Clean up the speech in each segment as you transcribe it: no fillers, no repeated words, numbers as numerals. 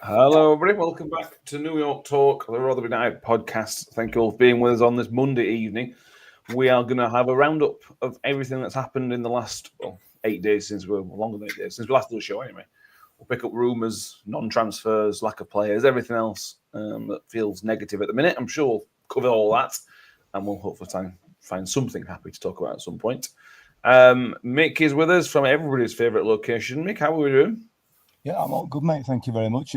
Hello, everybody. Welcome back to New York Talk, the Rotherham United podcast. Thank you all for being with us on this Monday evening. We are going to have a roundup of everything that's happened in the last 8 days longer than 8 days since we last did the show. Anyway, we'll pick up rumours, non-transfers, lack of players, everything else that feels negative at the minute. I'm sure we'll cover all that, and we'll hopefully find something happy to talk about at some point. Mick is with us from everybody's favourite location. Mick, how are we doing? Yeah, I'm all good, mate. Thank you very much.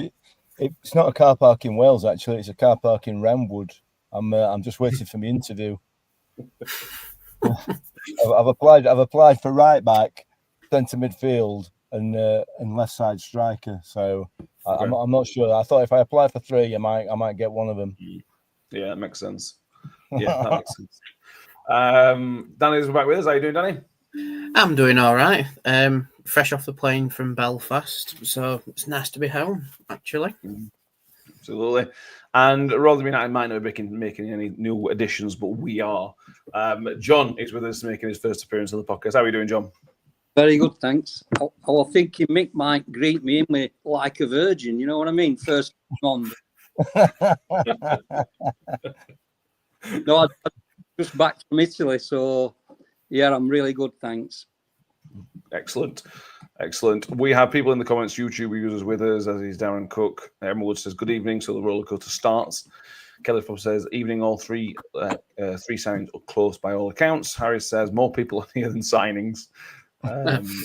It's not a car park in Wales, actually. It's a car park in Roundwood. I'm just waiting for my interview. I've applied for right back, centre midfield, and left side striker. So okay. I'm not sure. I thought if I apply for 3, I might get one of them. Yeah, that makes sense. Yeah, that makes sense. Danny's back with us. How you doing, Danny? I'm doing all right. Fresh off the plane from Belfast, so it's nice to be home, actually. Absolutely. And Rotherham United might not be making any new additions, but we are. John is with us making his first appearance on the podcast. How are you doing, John? Very good, thanks. I was thinking Mick might greet me in with like a virgin, you know what I mean? First on. No, I'm just back from Italy, so yeah, I'm really good, thanks. Excellent. We have people in the comments, YouTube users with us, as is Darren Cook. Emerald says, good evening, so the roller coaster starts. Kelly Pop says, evening, all three signings are close by all accounts. Harry says, more people are here than signings.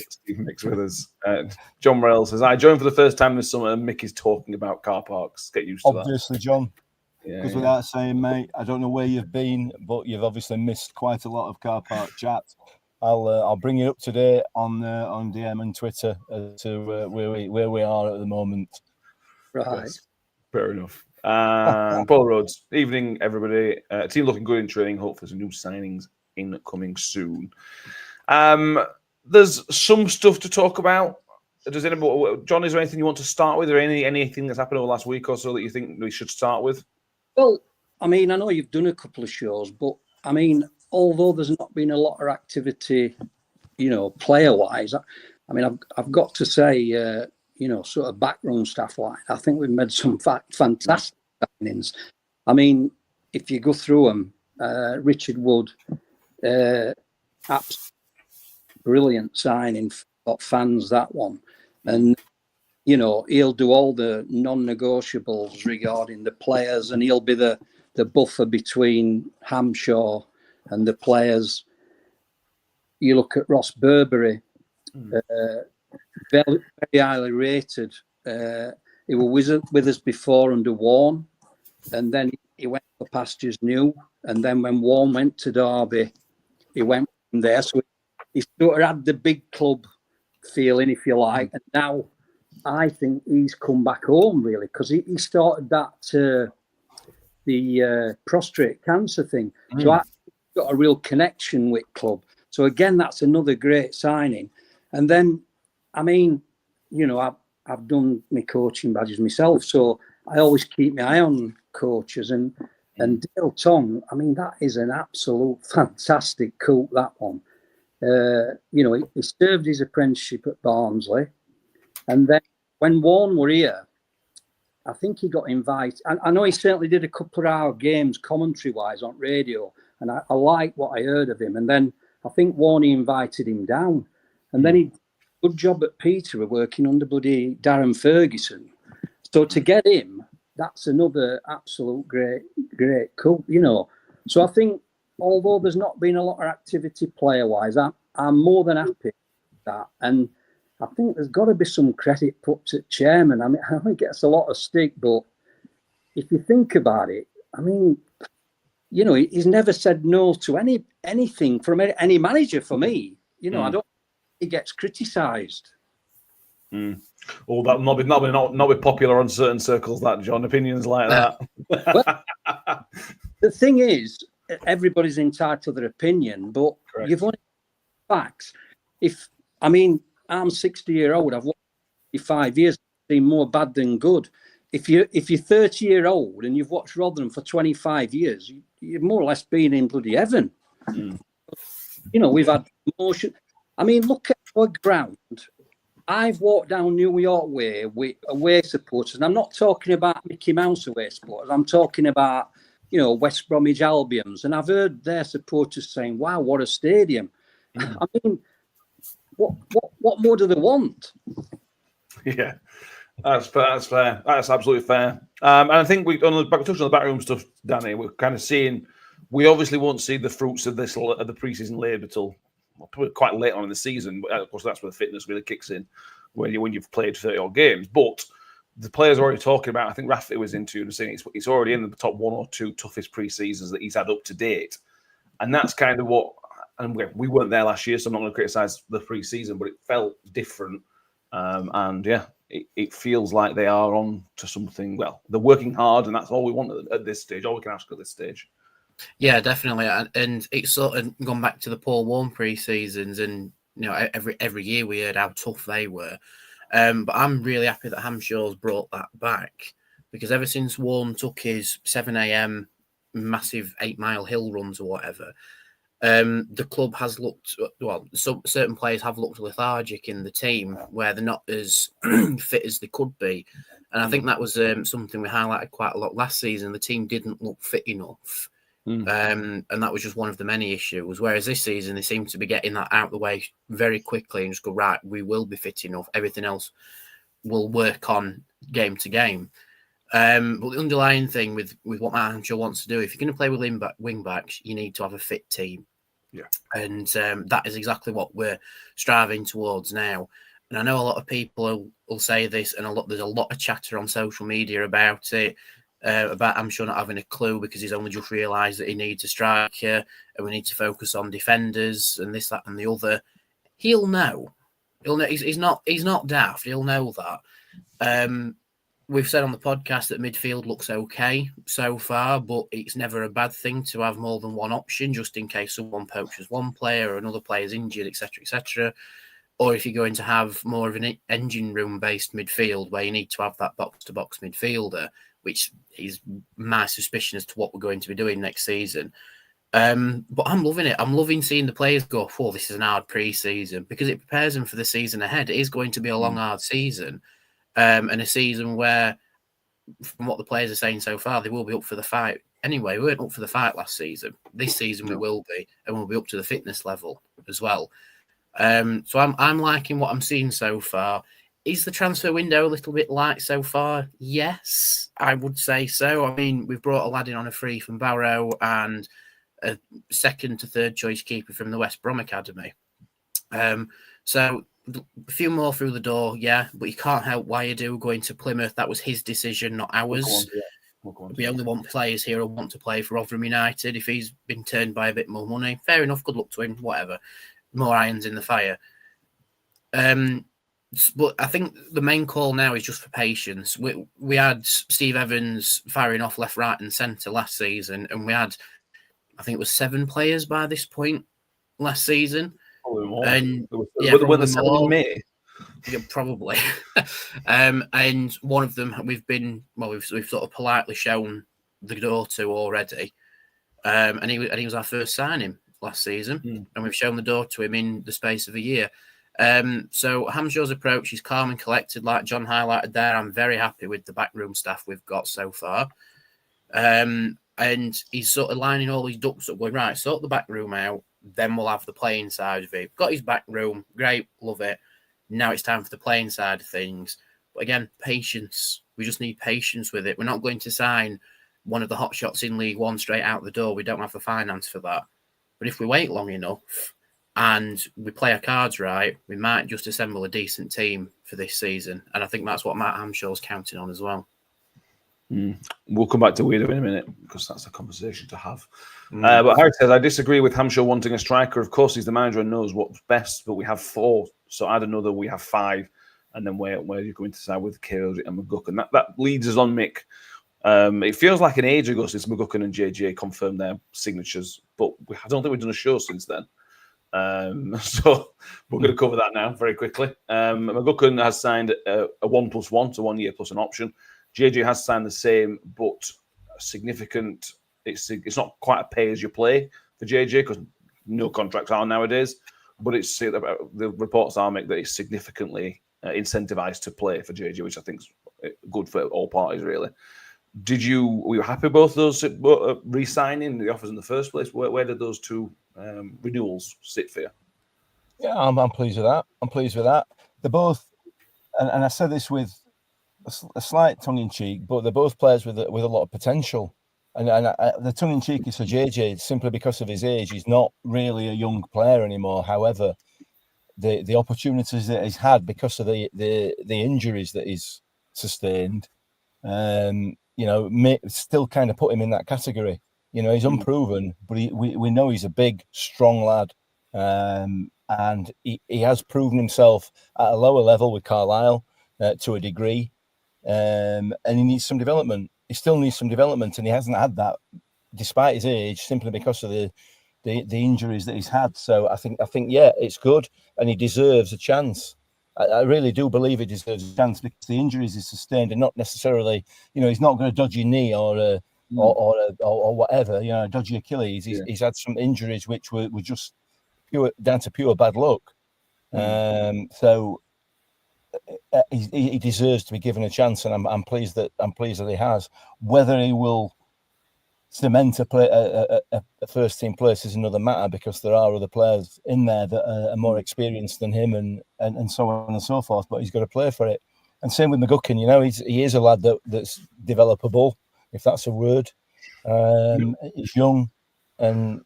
Steve Mick's with us. John Morell says, I joined for the first time this summer, and Mick is talking about car parks. Get used to that. Obviously, John. Because without saying, mate, I don't know where you've been, but you've obviously missed quite a lot of car park chat. I'll bring you up to date on DM and Twitter as to where we are at the moment. Right. Yes, fair enough. Paul Rhodes, evening, everybody. Team looking good in training. Hopefully some new signings incoming soon. There's some stuff to talk about. John, is there anything you want to start with, or anything that's happened over the last week or so that you think we should start with? Well, I mean, I know you've done a couple of shows, but I mean, although there's not been a lot of activity, player-wise, I mean, I've got to say, sort of backroom stuff like I think we've made some fantastic signings. I mean, if you go through them, Richard Wood, absolutely brilliant signing for fans, that one. And, he'll do all the non-negotiables regarding the players, and he'll be the buffer between Hampshire and the players. You look at Ross Burberry, very, very highly rated. He was with us before under Warne, and then he went for pastures new. And then when Warne went to Derby, he went from there. So he sort of had the big club feeling, if you like. And now I think he's come back home, really, because he started that the prostate cancer thing. So I got a real connection with club. So again, that's another great signing. And then, I mean, I've done my coaching badges myself, so I always keep my eye on coaches. And Dale Tong, I mean, that is an absolute fantastic coup, that one. He served his apprenticeship at Barnsley, and then when Warne were here, I think he got invited. I know he certainly did a couple of our games commentary-wise on radio, and I like what I heard of him. And then I think Warne invited him down, and then he did a good job at Peterborough working under bloody Darren Ferguson. So to get him, that's another absolute great coup, So I think, although there's not been a lot of activity player-wise, I'm more than happy with that. And I think there's got to be some credit put to chairman. I mean, I think it gets a lot of stick, but if you think about it, I mean, he's never said no to anything from any manager for me. I don't think he gets criticised. Well, that not be popular on certain circles, that, John. Opinions like that. Well, the thing is, everybody's entitled to their opinion, but Correct. You've only facts. I'm 60-year-old. I've watched 55 years. I've seen more bad than good. If you're 30-year-old and you've watched Rotherham for 25 years, you've more or less been in bloody heaven. We've had promotion. I mean, look at our ground I've walked down New York Way with away supporters, and I'm not talking about Mickey Mouse away supporters. I'm talking about, West Bromwich Albions, and I've heard their supporters saying, "Wow, what a stadium!" I mean, what more do they want? Yeah, that's fair. That's fair. That's absolutely fair. And I think touching on the backroom stuff, Danny, we're kind of seeing. We obviously won't see the fruits of the preseason labour till probably quite late on in the season. But of course, that's where the fitness really kicks in when you've played 30 odd games. But the players are already talking about. I think Rafa was into and saying it's already in the top 1 or 2 toughest preseasons that he's had up to date, and that's kind of what. And we weren't there last year, so I'm not going to criticise the preseason, but it felt different. And yeah, it feels like they are on to something. Well, they're working hard, and that's all we want at this stage. All we can ask at this stage. Yeah, definitely, and it's sort of gone back to the Paul Warne pre-seasons, and every year we heard how tough they were. But I'm really happy that Hamshaw's brought that back, because ever since Warne took his 7 a.m. massive 8-mile hill runs or whatever, the club has looked, certain players have looked lethargic in the team, where they're not as fit as they could be. And I think that was something we highlighted quite a lot last season. The team didn't look fit enough. And that was just one of the many issues. Whereas this season, they seem to be getting that out of the way very quickly and just go, right, we will be fit enough. Everything else will work on game to game. But the underlying thing with what Matt Hanshaw wants to do, if you're going to play with wing backs, you need to have a fit team. Yeah. And that is exactly what we're striving towards now. And I know a lot of people will say this, and there's a lot of chatter on social media about it. About Hanshaw not having a clue because he's only just realised that he needs a striker and we need to focus on defenders and this, that, and the other. He'll know. He'll know. He's not daft. He'll know that. We've said on the podcast that midfield looks okay so far, but it's never a bad thing to have more than one option, just in case someone poaches one player or another player's injured, etc., etc. Or if you're going to have more of an engine room-based midfield where you need to have that box-to-box midfielder, which is my suspicion as to what we're going to be doing next season. But I'm loving it. I'm loving seeing the players go, oh, this is an hard pre-season, because it prepares them for the season ahead. It is going to be a long, hard season, and a season where, from what the players are saying so far, they will be up for the fight. Anyway, we weren't up for the fight last season. This season we will be, and we'll be up to the fitness level as well. So I'm liking what I'm seeing so far. Is the transfer window a little bit light so far? Yes, I would say so. I mean, we've brought a lad in on a free from Barrow and a second to third choice keeper from the West Brom Academy. So a few more through the door, yeah, but you can't help why you do going to Plymouth. That was his decision, not ours. We only want players here who want to play for Rotherham United. If he's been turned by a bit more money, fair enough, good luck to him, whatever. More irons in the fire. But I think the main call now is just for patience. We had Steve Evans firing off left, right, and centre last season, and we had, I think it was 7 players by this point last season. And when the 7 in May, yeah, probably. And one of them we've sort of politely shown the door to already, and he was our first signing last season, and we've shown the door to him in the space of a year. So Hamshaw's approach is calm and collected, like John highlighted there. I'm very happy with the backroom staff we've got so far. And he's sort of lining all these ducks up, going, right, sort the backroom out, then we'll have the playing side of it. Got his backroom, great, love it. Now it's time for the playing side of things. But again, patience. We just need patience with it. We're not going to sign one of the hot shots in League One straight out the door. We don't have the finance for that. But if we wait long enough and we play our cards right, we might just assemble a decent team for this season. And I think that's what Matt Hamshaw's counting on as well. We'll come back to Weirdo in a minute, because that's a conversation to have. But Harry says, I disagree with Hamshaw wanting a striker. Of course, he's the manager and knows what's best, but we have 4. So I don't know that we have 5. And then where you're going to side with Kale and McGuckin. That leads us on, Mick. It feels like an age ago since McGuckin and JJ confirmed their signatures, but I don't think we've done a show since then. So we're going to cover that now very quickly. McGuckin has signed a 1+1, so 1 year plus an option. JJ has signed the same, but significant. It's not quite a pay as you play for JJ, because no contracts are nowadays. But it's the reports are, Mick, that it's significantly incentivized to play for JJ, which I think is good for all parties, really. Were you happy with both those re-signing the offers in the first place? Where did those two renewals sit for you? Yeah, I'm pleased with that. They're both, and I said this with a slight tongue in cheek, but they're both players with a lot of potential. And the tongue in cheek is for JJ simply because of his age. He's not really a young player anymore. However, the opportunities that he's had because of the injuries that he's sustained, still kind of put him in that category. He's unproven, but we know he's a big, strong lad, and he has proven himself at a lower level with Carlisle to a degree, and he needs some development. He still needs some development, and he hasn't had that despite his age, simply because of the injuries that he's had. So I think yeah, it's good, and he deserves a chance. I really do believe he deserves a chance because the injuries he's sustained are not necessarily, he's not going to dodgy knee or whatever, a dodgy Achilles. He's had some injuries which were just down to pure bad luck. So he deserves to be given a chance, and I'm pleased that he has. Whether he will cement a first team place is another matter, because there are other players in there that are more experienced than him, and so on and so forth. But he's got to play for it. And same with McGuckin. He is a lad that's developable, if that's a word. He's young, and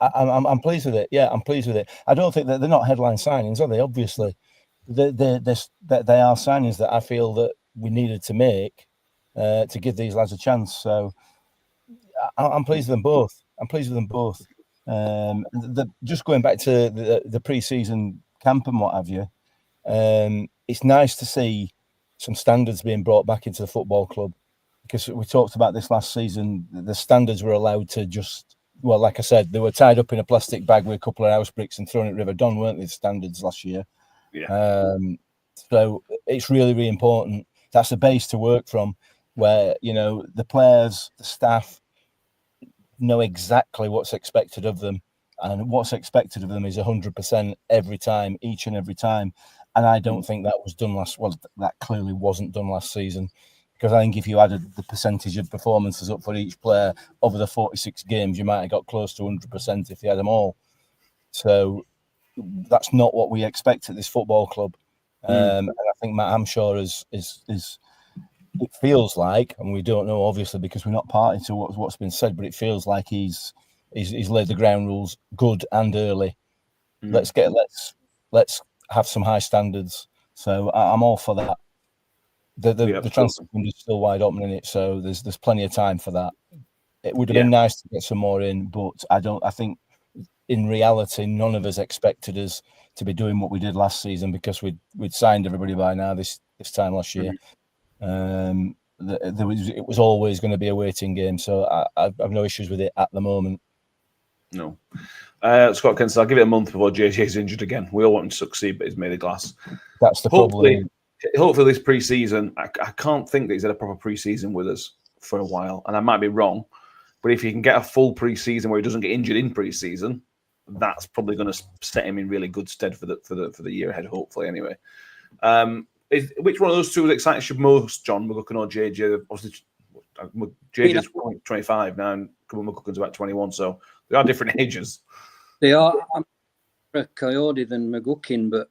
I'm pleased with it. Yeah, I'm pleased with it. I don't think that they're not headline signings, are they? Obviously, they are signings that I feel that we needed to make to give these lads a chance. So I'm pleased with them both. Just going back to the pre-season camp and what have you, it's nice to see some standards being brought back into the football club, because we talked about this last season. The standards were allowed to like I said, they were tied up in a plastic bag with a couple of house bricks and thrown at River Don, weren't they, the standards last year? Yeah. So it's really, really important. That's a base to work from, where, the players, the staff know exactly what's expected of them, and what's expected of them is 100% every time, each and every time. And I don't think that was done that clearly wasn't done last season, because I think if you added the percentage of performances up for each player over the 46 games, you might have got close to 100% if you had them all. So that's not what we expect at this football club. And I think Matt Hamshaw is it feels like, and we don't know obviously because we're not party to what's been said, but it feels like he's laid the ground rules good and early. Let's have some high standards. So I'm all for that. The transfer window is still wide open in it, so there's plenty of time for that. It would have been nice to get some more in, but I think in reality none of us expected us to be doing what we did last season, because we'd signed everybody by now this time last year. It was always going to be a waiting game, so I have no issues with it at the moment. No. Scott Kent, I'll give it a month before JJ's injured again. We all want him to succeed, but he's made of glass. That's the problem. Hopefully this pre-season, I can't think that he's had a proper pre-season with us for a while, and I might be wrong, but if he can get a full pre-season where he doesn't get injured in pre-season, that's probably going to set him in really good stead for the year ahead, hopefully, anyway. Which one of those two excites you most, John, McGuckin or JJ? Obviously, JJ's 25 now, and McGuckin's about 21, so they are different ages. They are. I'm more a Coyote than McGuckin, but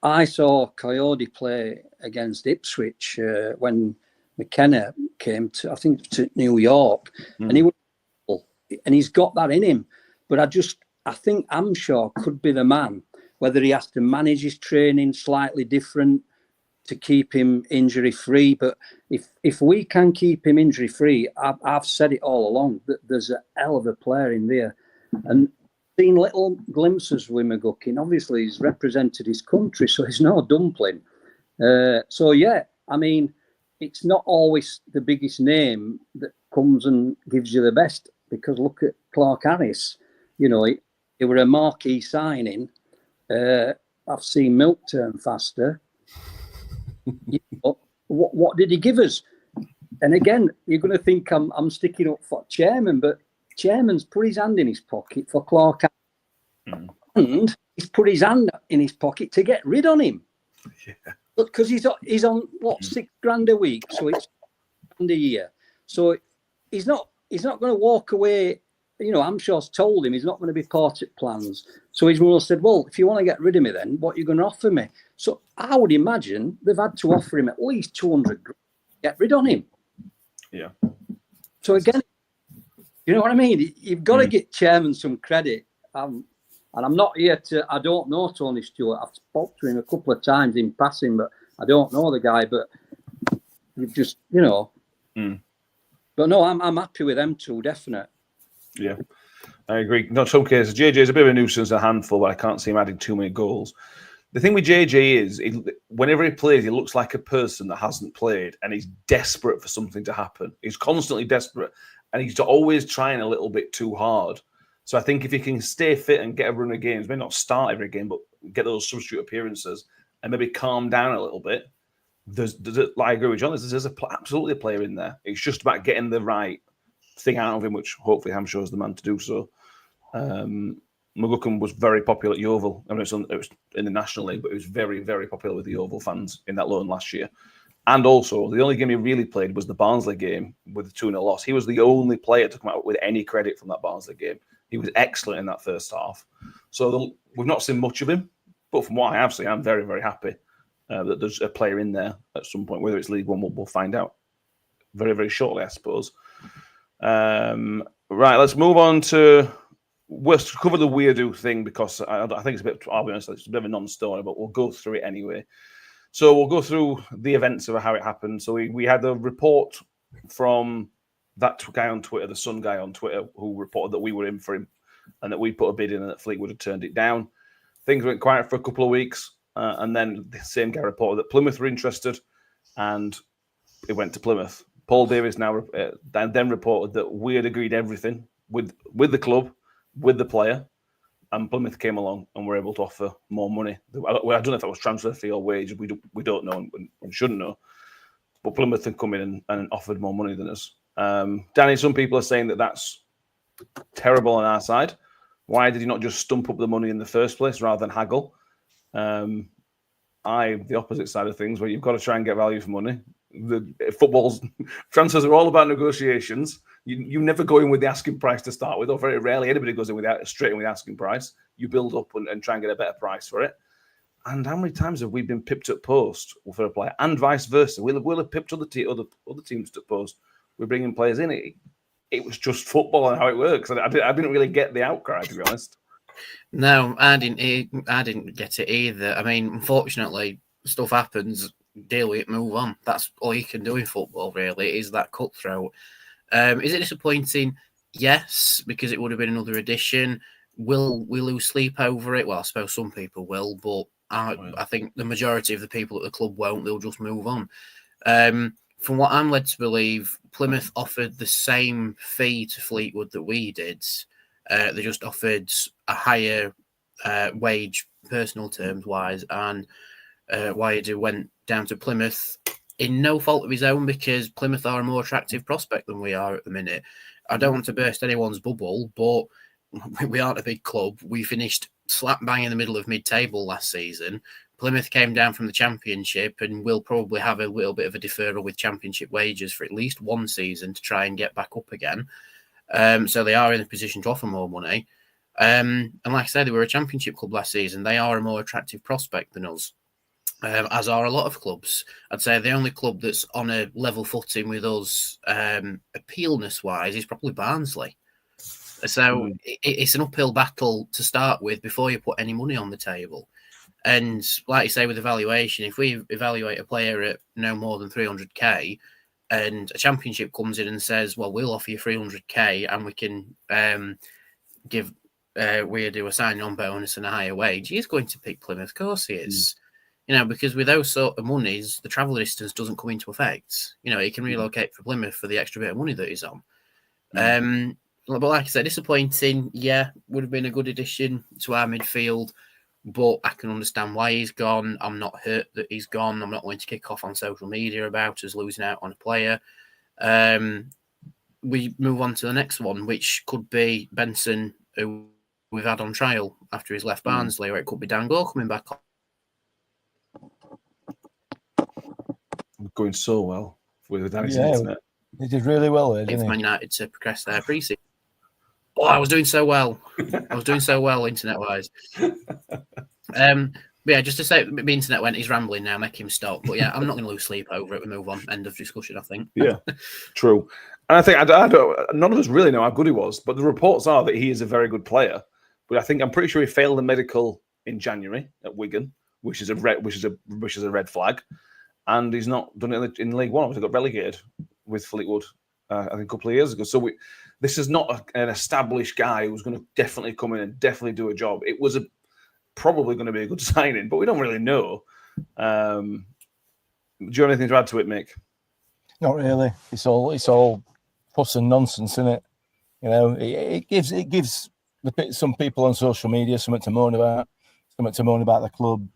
I saw Coyote play against Ipswich when McKenna came to New York, and he's got that in him. But I think Hamshaw could be the man. Whether he has to manage his training slightly different to keep him injury free, but if we can keep him injury free, I've said it all along that there's a hell of a player in there, and seen little glimpses with McGuckin. Obviously, he's represented his country, so he's no dumpling. So yeah, I mean, it's not always the biggest name that comes and gives you the best, because look at Clark Harris. It were a marquee signing. I've seen milk turn faster. What did he give us? And again, you're going to think I'm sticking up for chairman, but chairman's put his hand in his pocket for Clark, and he's put his hand in his pocket to get rid of him. Yeah. Because he's on what, $6,000 a week, so it's £1,000 a year. So he's not going to walk away. Hamshare's told him he's not going to be part of plans. So he's more said, well, if you want to get rid of me, then what are you going to offer me? So I would imagine they've had to offer him at least 200 grand to get rid of him. Yeah. So again, you know what I mean? You've got to get chairman some credit. And I'm not here I don't know Tony Stewart. I've spoke to him a couple of times in passing, but I don't know the guy. But you've just, But no, I'm happy with them two, definite. Yeah, I agree. In some cases, JJ is a bit of a nuisance, a handful, but I can't see him adding too many goals. The thing with JJ is, whenever he plays, he looks like a person that hasn't played, and he's desperate for something to happen. He's constantly desperate, and he's always trying a little bit too hard. So I think if he can stay fit and get a run of games, maybe not start every game, but get those substitute appearances and maybe calm down a little bit, I agree with John, there's absolutely a player in there. It's just about getting the right thing out of him, which hopefully Hampshire is the man to do so. McGuckin was very popular at Yeovil. I mean, it was in the National League, but it was very, very popular with the Yeovil fans in that loan last year. And also, the only game he really played was the Barnsley game with the 2-0 loss. He was the only player to come out with any credit from that Barnsley game. He was excellent in that first half. So we've not seen much of him, but from what I have seen, I'm very, very happy that there's a player in there at some point. Whether it's League One, we'll find out very, very shortly, I suppose. Right, let's move on to... We'll cover the weirdo thing because I think it's a bit, I'll be honest, it's a bit of a non-story, but we'll go through it anyway. So we'll go through the events of how it happened. So we had a report from that guy on Twitter, the Sun guy on Twitter, who reported that we were in for him and that we put a bid in and that Fleetwood had turned it down. Things went quiet for a couple of weeks. And then the same guy reported that Plymouth were interested and it went to Plymouth. Paul Davis now then reported that we had agreed everything with the club, with the player, and Plymouth came along and were able to offer more money. I don't know if that was transfer fee or wage. We don't know and shouldn't know. But Plymouth had come in and offered more money than us. Danny, some people are saying that that's terrible on our side. Why did he not just stump up the money in the first place rather than haggle? The opposite side of things, where you've got to try and get value for money. Football's transfers are all about negotiations. You never go in with the asking price to start with, or very rarely anybody goes in straight in with the asking price. You build up and try and get a better price for it. And how many times have we been pipped at post for a player, and vice versa? We'll have pipped other teams at post. We're bringing players in. It was just football and how it works. I didn't really get the outcry, to be honest. No, I didn't get it either. I mean, unfortunately, stuff happens. Deal with it, move on. That's all you can do in football, really. It is that cutthroat. Is it disappointing? Yes, because it would have been another edition. Will we lose sleep over it? Well, I suppose some people will, but I think the majority of the people at the club won't. They'll just move on. From what I'm led to believe, Plymouth offered the same fee to Fleetwood that we did. They just offered a higher wage, personal terms wise, and Wyatt went down to Plymouth in no fault of his own, because Plymouth are a more attractive prospect than we are at the minute. I don't want to burst anyone's bubble, but we aren't a big club. We finished slap bang in the middle of mid-table last season. Plymouth came down from the Championship and will probably have a little bit of a deferral with Championship wages for at least one season to try and get back up again. So they are in a position to offer more money. And like I said, they were a Championship club last season. They are a more attractive prospect than us, as are a lot of clubs. I'd say the only club that's on a level footing with us, appealness-wise, is probably Barnsley. So it's an uphill battle to start with before you put any money on the table. And like you say, with evaluation, if we evaluate a player at no more than 300k and a Championship comes in and says, well, we'll offer you 300k and we can give Weirdo a sign-on bonus and a higher wage, he's going to pick Plymouth. Of course he is. You know, because with those sort of monies, the travel distance doesn't come into effect. You know, he can relocate for Plymouth for the extra bit of money that he's on. But like I said, disappointing. Yeah, would have been a good addition to our midfield, but I can understand why he's gone. I'm not hurt that he's gone. I'm not going to kick off on social media about us losing out on a player. We move on to the next one, which could be Benson, who we've had on trial after he's left Barnsley, or it could be Dan Gore coming back on. going so well with Danny's Yeah. internet. He did really well there, If didn't Man he? United to progress their pre-season. Oh, I was doing so well. Internet-wise. But yeah, just to say, the internet went. He's rambling now. Make him stop. But yeah, I'm not going to lose sleep over it. We move on. End of discussion. I think. Yeah, true. And I think I don't. None of us really know how good he was, but the reports are that he is a very good player. But I'm pretty sure he failed the medical in January at Wigan, which is a red flag, and he's not done it in League One. He got relegated with Fleetwood, I think a couple of years ago. So this is not an established guy who's going to definitely come in and definitely do a job. It was probably going to be a good signing, but we don't really know. Do you have anything to add to it, Mick? Not really. It's all fuss and nonsense, isn't it? You know, it gives some people on social media something to moan about the club.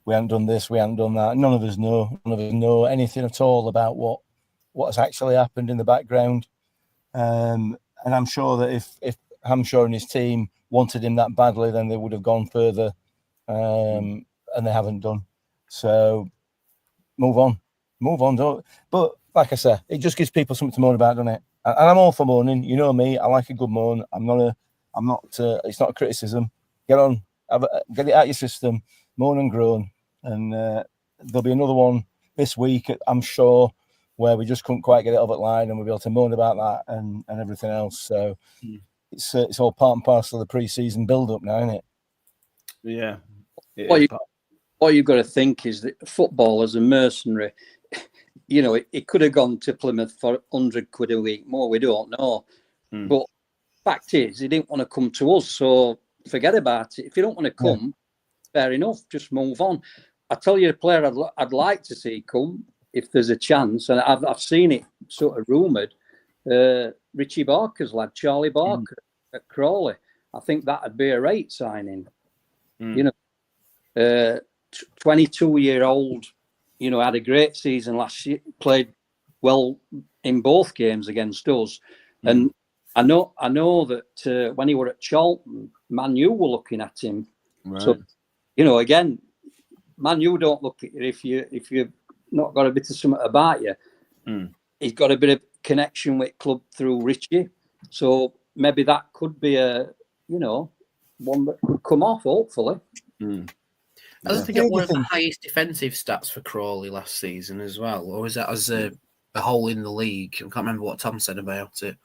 We haven't done this, we haven't done that. None of us know anything at all about what has actually happened in the background. And I'm sure that if Hampshire and his team wanted him that badly, then they would have gone further. And they haven't done. So move on. Don't. But like I said, it just gives people something to moan about, doesn't it? And I'm all for moaning. You know me. I like a good moan. It's not a criticism. Get on. Get it out your system. Moan and groan. And there'll be another one this week, I'm sure, where we just couldn't quite get it over the line, and we'll be able to moan about that and everything else. So it's all part and parcel of the pre-season build-up now, isn't it? Yeah. What you've got to think is that football as a mercenary, you know, it could have gone to Plymouth for 100 quid a week more. We don't know. But fact is, he didn't want to come to us. So forget about it. If you don't want to come, fair enough. Just move on. I tell you, a player I'd like to see come if there's a chance, and I've seen it sort of rumoured. Richie Barker's lad, Charlie Barker at Crawley. I think that'd be a rate signing. You know, 22-year-old, you know, had a great season last year, played well in both games against us. And I know that when he were at Charlton, Man U were looking at him. Right. So, you know, again, Man U don't look at you if you've not got a bit of something about you. He's got a bit of connection with club through Richie. So maybe that could be one that could come off, hopefully. I don't think it one of the highest defensive stats for Crawley last season as well, or is that as a whole in the league? I can't remember what Tom said about it.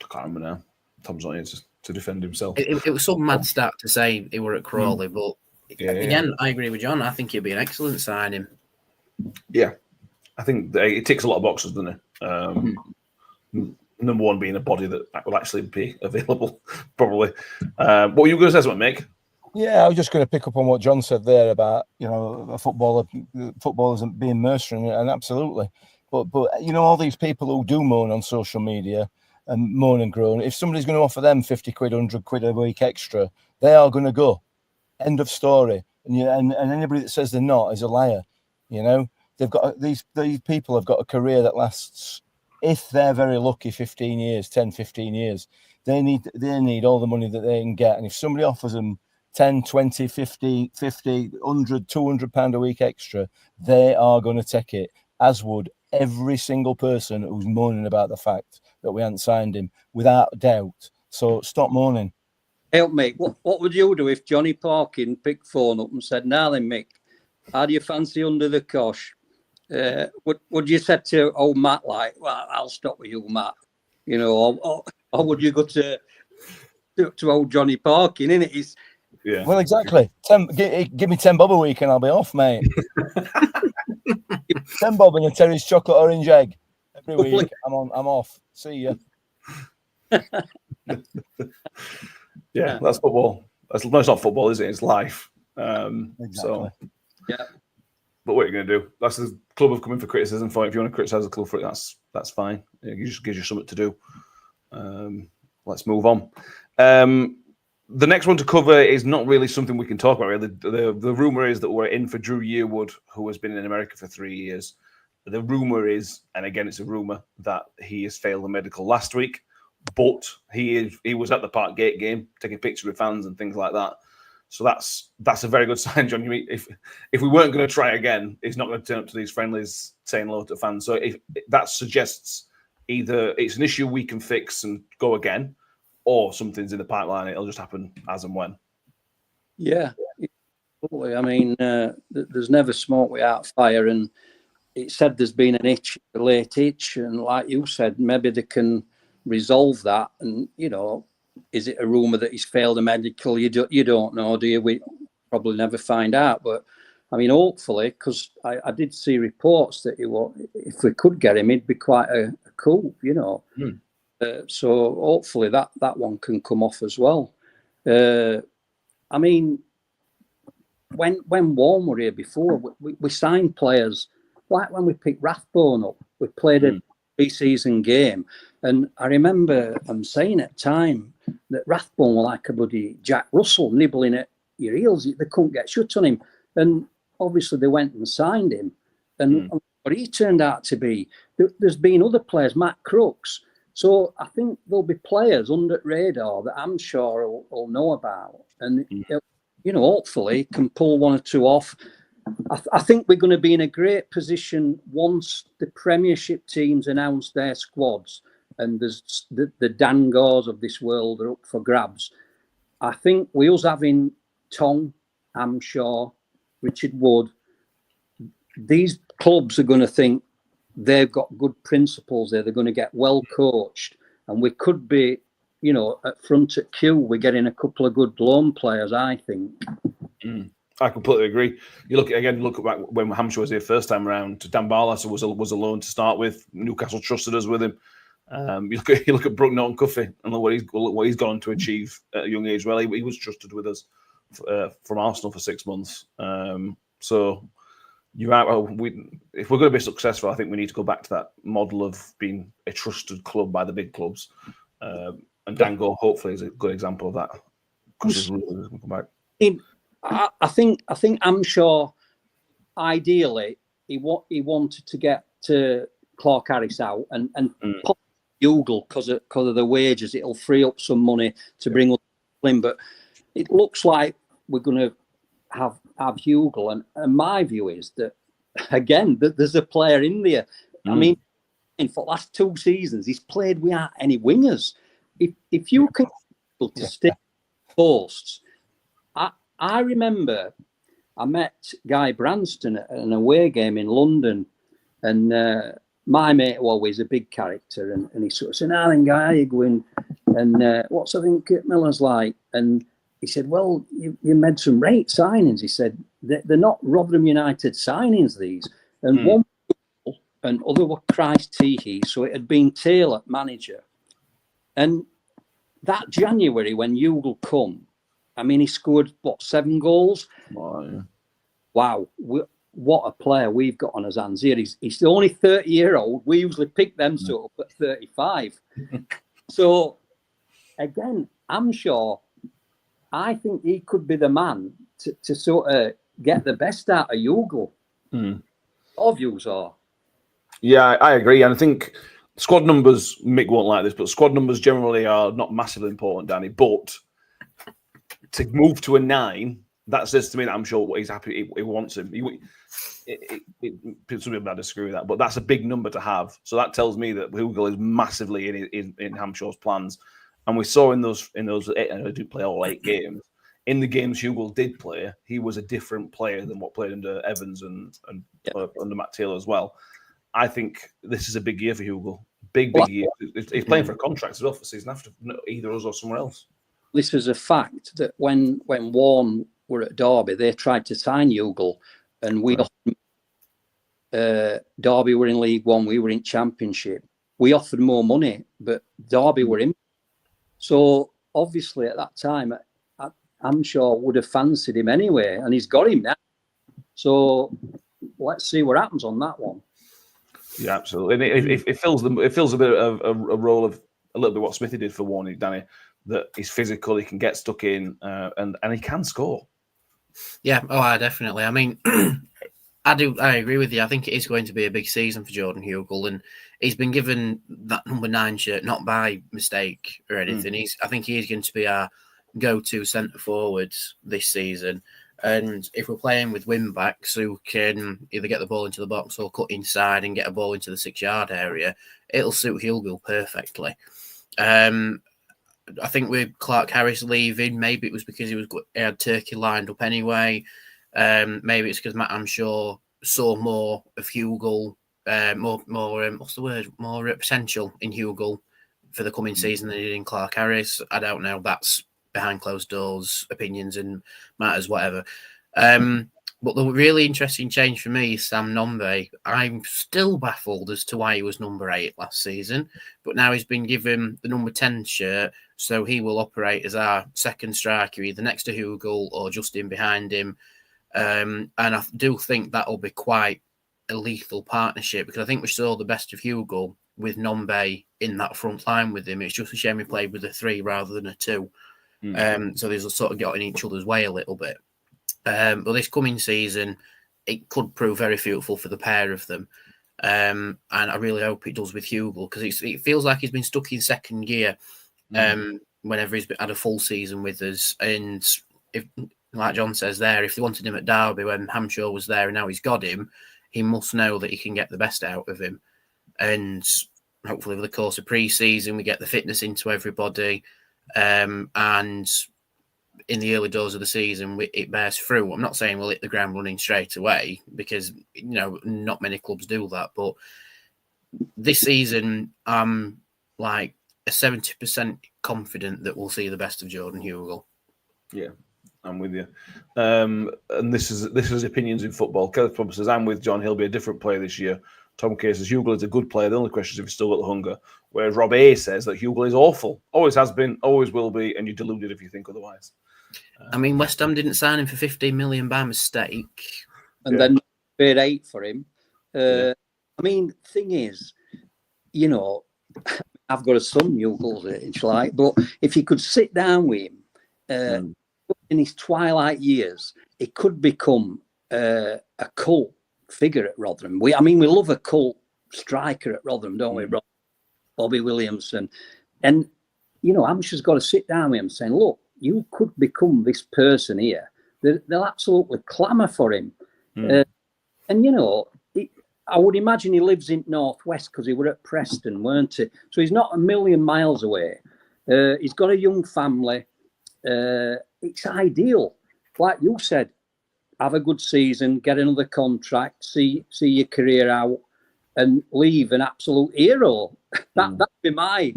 I can't remember now. Tom's not here to defend himself. It was some mad stat to say he were at Crawley, but again, I agree with John. I think he'd be an excellent signing. Yeah, I think it ticks a lot of boxes, doesn't it? Number one being a body that will actually be available, probably. What were you going to say, something, Mick? Yeah, I was just going to pick up on what John said there about, you know, a footballers being mercenary, and absolutely. But you know, all these people who do moan on social media and moan and groan, if somebody's going to offer them 50 quid, 100 quid a week extra, they are going to go. End of story. And anybody that says they're not is a liar. You know, they've got these people have got a career that lasts, if they're very lucky, 15 years, 10, 15 years. They need all the money that they can get. And if somebody offers them 10, 20, 50, 100, 200 pound a week extra, they are going to take it, as would every single person who's moaning about the fact that we hadn't signed him, without doubt. So stop moaning. Help me. What would you do if Johnny Parkin picked phone up and said, "Now then, Mick, how do you fancy under the cosh?" Would you say to old Matt, like, "Well, I'll stop with you, Matt," you know, or would you go to old Johnny Parkin? Innit? Yeah. Well, exactly. Give me 10 bob a week and I'll be off, mate. 10 bob and a Terry's chocolate orange egg every week. I'm off. See ya. Yeah, that's football. That's not football, is it? It's life. Exactly. So, yeah. But what are you going to do? That's the club have come in for criticism for it. If you want to criticise the club for it, that's fine. It just gives you something to do. Let's move on. The next one to cover is not really something we can talk about. Really. The rumor is that we're in for Drew Yearwood, who has been in America for 3 years. The rumor is, and again, it's a rumor, that he has failed the medical last week, but he was at the Parkgate game taking pictures with fans and things like that. So that's a very good sign, John. You mean if we weren't going to try again, he's not going to turn up to these friendlies saying hello to fans. So if that suggests either it's an issue we can fix and go again, or something's in the pipeline. It'll just happen as and when. Yeah, absolutely. I mean, there's never smoke without fire, and it said there's been an itch, a late itch, and like you said, maybe they can resolve that. And is it a rumor that he's failed a medical? You don't know, do you? We probably never find out. But I mean, hopefully, because I did see reports that if we could get him, he'd be quite a coup, so hopefully that one can come off as well. I mean, when Warren were here before, we signed players. Like when we picked Rathbone up, we played a pre-season game, and I remember saying at the time that Rathbone were like a bloody Jack Russell nibbling at your heels. They couldn't get shut on him, and obviously they went and signed him. And what he turned out to be, there's been other players, Matt Crooks. So I think there'll be players under the radar that I'm sure will know about, and hopefully can pull one or two off. I think we're going to be in a great position once the Premiership teams announce their squads and there's the Dangors of this world are up for grabs. I think we us having Tong, Amshaw, Richard Wood, these clubs are going to think they've got good principles there. They're going to get well coached, and we could be, at front at Q. We're getting a couple of good loan players, I think. I completely agree. You look at back when Hampshire was here first time around. Dan Barlaser was a loan to start with. Newcastle trusted us with him. You look at Brooke Norton-Cuffy and look what he's gone on to achieve at a young age. Well, he was trusted with us from Arsenal for 6 months. So you're right. If we're going to be successful, I think we need to go back to that model of being a trusted club by the big clubs. And Dango hopefully is a good example of that. Come back. I think Amshaw, ideally, he wanted to get to Clark Harris out and put Hugill because of the wages. It'll free up some money to bring up in. But it looks like we're going to have Hugill. And my view is that, again, there's a player in there. I mean, for the last 2 seasons, he's played without any wingers. If you can to stick posts, I remember I met Guy Branston at an away game in London, and my mate was always a big character, and he sort of said, "Alan, Guy, how you going? And what's I think Miller's like?" And he said, "Well, you made some great signings." He said, "They're not Rotherham United signings, these." And one and other were Christ Teehee, so it had been Taylor manager. And that January when Hugill come, I mean, he scored, 7 goals? Wow. What a player we've got on his hands here. He's only 30-year-old. We usually pick them sort of at 35. So, again, I'm sure, I think he could be the man to sort of get the best out of Hugill. All views are. Yeah, I agree. And I think squad numbers, Mick won't like this, but squad numbers generally are not massively important, Danny. But to move to a 9, that says to me that I'm sure he's happy. He wants him. Some people might disagree with that, but that's a big number to have. So that tells me that Hugill is massively in Hampshire's plans. And we saw in those 8, and I didn't play all 8 games. In the games Hugill did play, he was a different player than what played under Evans and under Matt Taylor as well. I think this is a big year for Hugill. Big year. He's playing for a contract as well for the season after, either us or somewhere else. This is a fact that when Warren were at Derby, they tried to sign Hugill, and we Derby were in League One, we were in Championship. We offered more money, but Derby were in. So obviously at that time, I'm sure would have fancied him anyway, and he's got him now. So let's see what happens on that one. Yeah, absolutely. And it fills a bit of a role of a little bit what Smithy did for Warney, Danny. That he's physical, he can get stuck in, and he can score. Yeah, definitely. I mean, I agree with you. I think it is going to be a big season for Jordan Hugill, and he's been given that number 9 shirt not by mistake or anything. I think he is going to be our go-to centre forwards this season. And if we're playing with wing backs who can either get the ball into the box or cut inside and get a ball into the 6-yard area, it'll suit Hugill perfectly. I think with Clark Harris leaving, maybe it was because he had Turkey lined up anyway. Maybe it's because Matt Amshaw saw more of Hugill, more potential in Hugill for the coming season than he did in Clark Harris. I don't know. That's behind closed doors, opinions and matters, whatever. But the really interesting change for me is Sam Nombe. I'm still baffled as to why he was number 8 last season, but now he's been given the number 10 shirt, so he will operate as our second striker, either next to Hugill or just in behind him. And I do think that will be quite a lethal partnership, because I think we saw the best of Hugill with Nombe in that front line with him. It's just a shame he played with a 3 rather than a 2. So there's sort of got in each other's way a little bit. But this coming season, it could prove very fruitful for the pair of them. And I really hope it does with Hugill, because it feels like he's been stuck in second gear whenever he's had a full season with us. And if, like John says there, if they wanted him at Derby when Hampshire was there and now he's got him, he must know that he can get the best out of him. And hopefully over the course of pre-season, we get the fitness into everybody. And in the early doors of the season, it bears fruit. I'm not saying we'll hit the ground running straight away, because, not many clubs do that. But this season, I'm like a 70% confident that we'll see the best of Jordan Hugill. Yeah, I'm with you. And this is opinions in football. Kenneth Plummer says, I'm with John. He'll be a different player this year. Tom Kay says, Hugill is a good player. The only question is if he's still got the hunger. Whereas Rob A says that Hugill is awful. Always has been, always will be, and you're deluded if you think otherwise. I mean, West Ham didn't sign him for 15 million by mistake. And then paid 8 for him. I mean, thing is, I've got a son, Hugill's age, but if you could sit down with him in his twilight years, it could become a cult figure at Rotherham. We love a cult striker at Rotherham, don't we, Bobby Williamson? And, Hampshire's got to sit down with him saying, look, you could become this person here. They'll absolutely clamour for him. And, I would imagine he lives in Northwest because he were at Preston, weren't he? So he's not a million miles away. He's got a young family. It's ideal. Like you said, have a good season, get another contract, see your career out, and leave an absolute hero. That'd be my,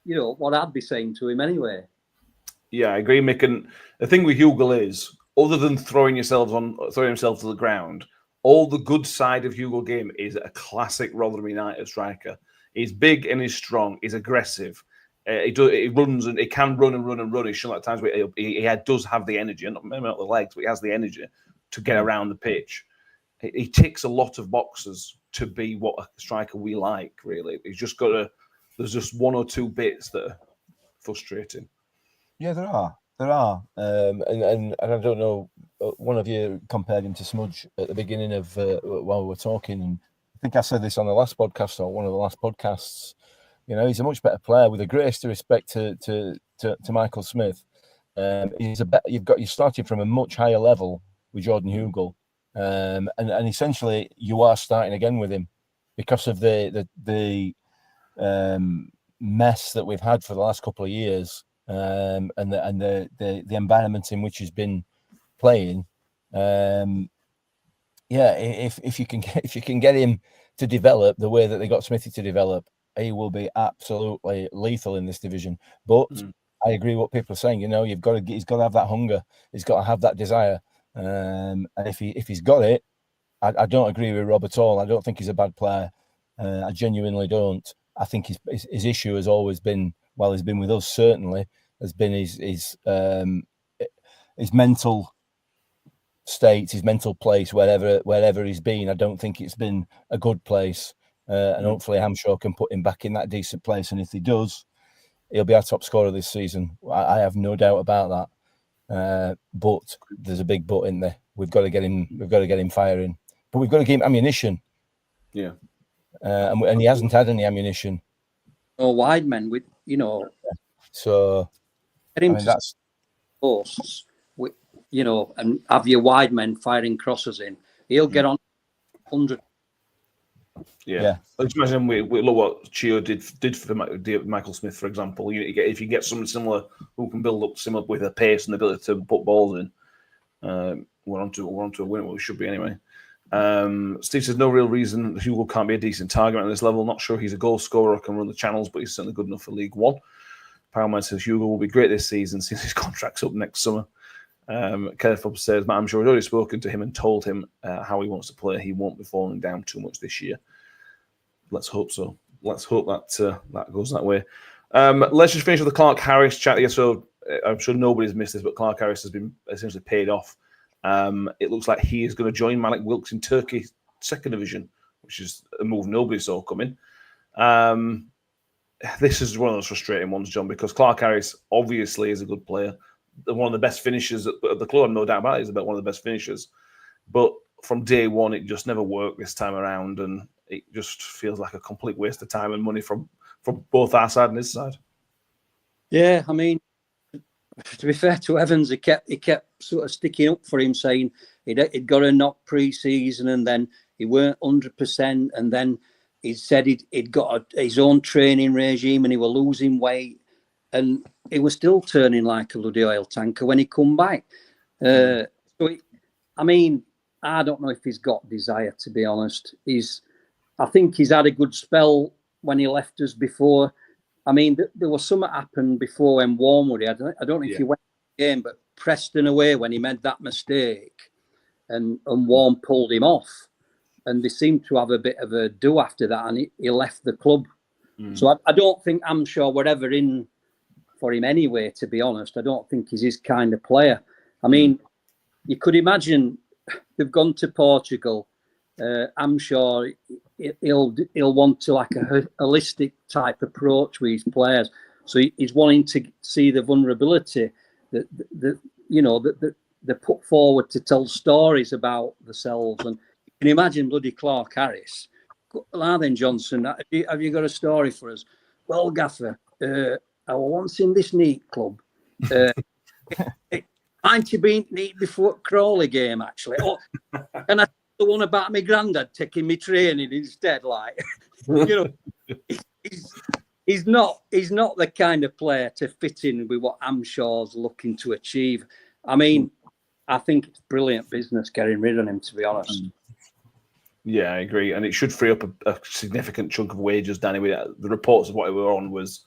what I'd be saying to him anyway. Yeah, I agree, Mick. And the thing with Hugill is, other than throwing himself to the ground, all the good side of Hugill game is a classic Rotherham United striker. He's big and he's strong. He's aggressive. He runs and he can run and run and run. He's shown at times where he does have the energy, maybe not the legs, but he has the energy to get around the pitch. He ticks a lot of boxes to be what a striker we like, really. He's just got there's just one or two bits that are frustrating. Yeah, there are. And I don't know, one of you compared him to Smudge at the beginning of while we were talking, and I think I said this on the last podcast or one of the last podcasts. He's a much better player, with the greatest respect to Michael Smith. You're starting from a much higher level with Jordan Hugill, and essentially you are starting again with him because of the mess that we've had for the last couple of years, and the environment in which he's been playing. If you can get him to develop the way that they got Smithy to develop, he will be absolutely lethal in this division. But I agree with what people are saying. He's got to have that hunger. He's got to have that desire. And if he's got it, I don't agree with Rob at all. I don't think he's a bad player. I genuinely don't. I think his issue has always been, while he's been with us, certainly, has been his mental state, his mental place, wherever he's been. I don't think it's been a good place. And hopefully Hampshire can put him back in that decent place. And if he does, he'll be our top scorer this season. I have no doubt about that. But there's a big but in there. We've got to get him firing. But we've got to give him ammunition. Yeah. And he hasn't had any ammunition. Or wide men with, So Get him to posts, and have your wide men firing crosses in. He'll get on 100. Yeah. Just imagine we look what Chio did for Michael Smith, for example. If you get someone similar who can build up similar with a pace and the ability to put balls in, we're on to a win. Well, we should be anyway. Steve says no real reason Hugill can't be a decent target at this level. Not sure he's a goal scorer or can run the channels, but he's certainly good enough for League One. Powerman says Hugill will be great this season since his contract's up next summer. Kenneth Fobbs says, Matt, I'm sure he's already spoken to him and told him how he wants to play. He won't be falling down too much this year. Let's hope so. Let's hope that that goes that way. Let's just finish with the Clark Harris chat here. So I'm sure nobody's missed this, but Clark Harris has been essentially paid off. It looks like he is going to join Malik Wilks in Turkey second division, which is a move nobody saw coming. This is one of those frustrating ones, John, because Clark Harris obviously is a good player. One of the best finishers at the club, no doubt about it, is about one of the best finishers. But from day one, it just never worked this time around, and it just feels like a complete waste of time and money from both our side and his side. Yeah, I mean, to be fair to Evans, he kept sort of sticking up for him, saying he'd got a knock pre-season, and then he weren't 100%, and then he said he'd got his own training regime and he was losing weight, and he was still turning like a bloody oil tanker when he come back. I don't know if he's got desire, to be honest. I think he's had a good spell when he left us before. I mean, there was something happened before when Wormwood. I don't know if he went to the game, but Preston away when he made that mistake, and Worm pulled him off, and they seemed to have a bit of a do after that, and he left the club. So I don't think we're ever in for him anyway, to be honest. I don't think he's his kind of player. I mean, you could imagine they've gone to Portugal. I'm sure he'll want to like a holistic type approach with his players. So he's wanting to see the vulnerability that they put forward to tell stories about themselves. And you can imagine bloody Clark Harris. Well, then, Johnson, have you got a story for us? Well, Gaffer, I was once in this neat club. Ain't you been neat before Crawley game, actually? Oh, and I the one about my granddad taking me training instead. Like, he's not the kind of player to fit in with what Amshaw's looking to achieve. I mean, I think it's brilliant business getting rid of him, to be honest. Yeah, I agree, and it should free up a significant chunk of wages. Danny, the reports of what we were on was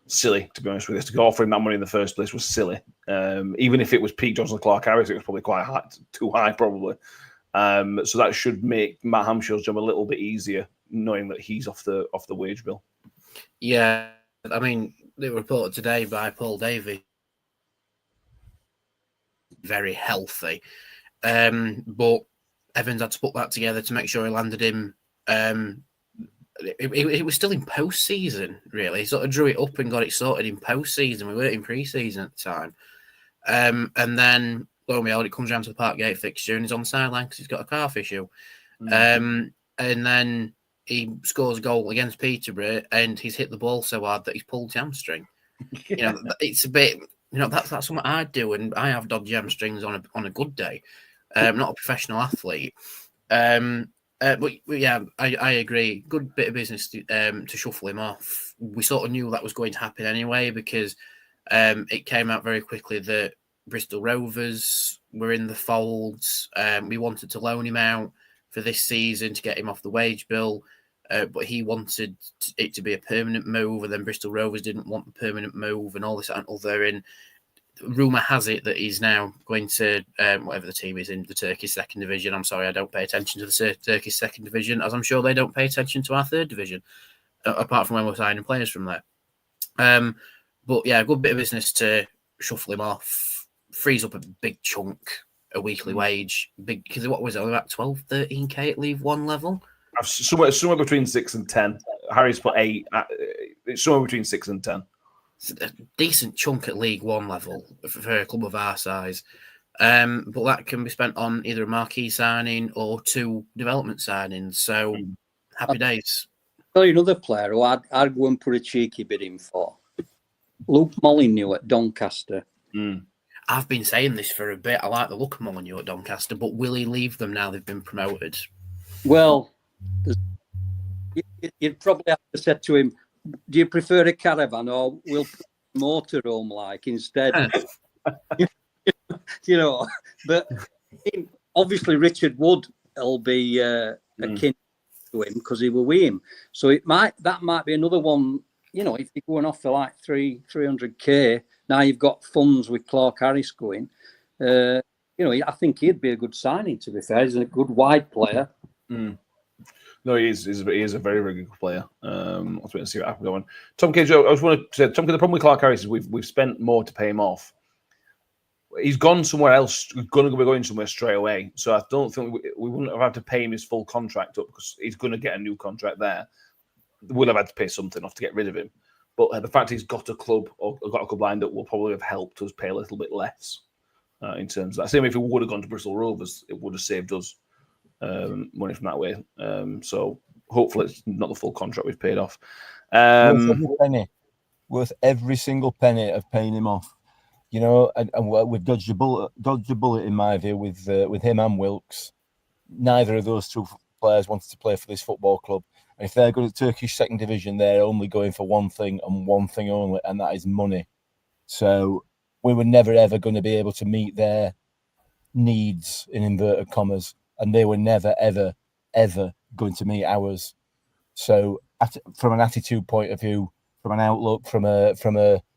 silly, to be honest with you. To go offering that money in the first place was silly. Even if it was Pete Johnson, Clark Harris, it was probably quite high, too high, probably. So that should make Matt Hamshaw's job a little bit easier, knowing that he's off the wage bill. Yeah, I mean, they were reported today by Paul Davey, very healthy, but Evans had to put that together to make sure he landed him. It was still in post-season, really. He sort of drew it up and got it sorted in post-season. We weren't in pre-season at the time. And then, lo and behold, it comes around to the Parkgate fixture and he's on the sideline because he's got a calf issue. And then he scores a goal against Peterborough and he's hit the ball so hard that he's pulled his hamstring. It's a bit, that's something I'd do, and I have dodgy hamstrings on a good day. Not a professional athlete. But yeah, I agree. Good bit of business to shuffle him off. We sort of knew that was going to happen anyway because it came out very quickly that Bristol Rovers were in the folds. We wanted to loan him out for this season to get him off the wage bill, but he wanted it to be a permanent move, and then Bristol Rovers didn't want the permanent move and all this and other. And rumour has it that he's now going to whatever the team is in the Turkish second division. I'm sorry, I don't pay attention to the Turkish second division, as I'm sure they don't pay attention to our third division, apart from when we're signing players from there. But yeah, a good bit of business to shuffle him off, frees up a big chunk, a weekly wage, big, because what was it, only about 12, 13k at League One level? Somewhere between 6 and 10. Harry's put 8. It's somewhere between 6 and 10. It's a decent chunk at League One level for a club of our size. But that can be spent on either a marquee signing or 2 development signings. So happy days. I'll tell you another player who I'd go and put a cheeky bid in for. Luke Molyneux at Doncaster. I've been saying this for a bit. I like the look of Molyneux at Doncaster, but will he leave them now they've been promoted? Well, you'd probably have to say to him, do you prefer a caravan or we'll put a motorhome like instead? You know, but obviously Richard Wood will be akin to him because he will with him. So that might be another one. You know, if you're going off for like 300k, now you've got funds with Clark Harris going. You know, I think he'd be a good signing. To be fair, he's a good wide player. No, he is a very, very good player. Let's wait and see what happens going. Tom Cage, I just want to say, Tom Cage, the problem with Clark Harris is we've spent more to pay him off. He's gone somewhere else. He's going to be going somewhere straight away. So I don't think we wouldn't have had to pay him his full contract up because he's going to get a new contract there. We'll have had to pay something off to get rid of him. But the fact he's got a club or got a club lined up will probably have helped us pay a little bit less in terms of that. Same if he would have gone to Bristol Rovers, it would have saved us money from that way. So hopefully it's not the full contract we've paid off. Worth every single penny of paying him off. You know, and we've dodged a bullet in my view with him and Wilkes. Neither of those two players wanted to play for this football club. And if they're going to Turkish second division, they're only going for one thing and one thing only, and that is money. So we were never ever going to be able to meet their needs in inverted commas, and they were never ever going to meet ours. So from an attitude point of view, from an outlook, from a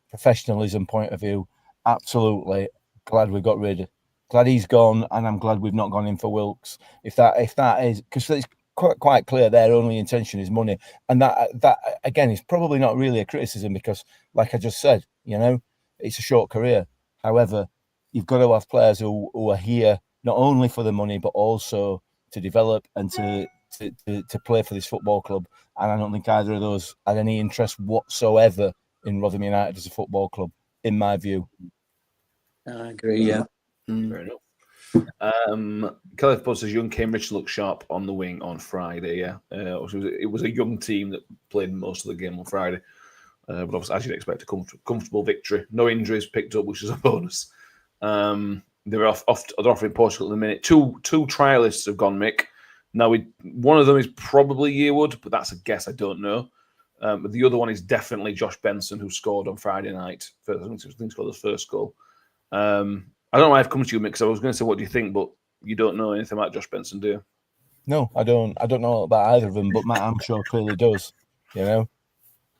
professionalism point of view, absolutely glad we got rid. Glad he's gone, and I'm glad we've not gone in for Wilkes. If that is, because it's quite clear their only intention is money, and that again is probably not really a criticism because, like I just said, you know, it's a short career. However, you've got to have players who are here not only for the money but also to develop and to play for this football club. And I don't think either of those had any interest whatsoever in Rotherham United as a football club, in my view. I agree, yeah. Fair enough. Kelly Post says young Cambridge looked sharp on the wing on Friday. Yeah, it was a young team that played most of the game on Friday, but obviously, as you'd expect, a comfortable victory. No injuries picked up, which is a bonus. They're off in Portugal at the minute. Two trialists have gone, Mick. Now, one of them is probably Yearwood, but that's a guess. I don't know. But the other one is definitely Josh Benson, who scored on Friday night. I think he scored his first goal. I don't know why I've come to you, Mick, because I was going to say, what do you think? But you don't know anything about Josh Benson, do you? No, I don't know about either of them, but Matt Amshaw clearly does, you know.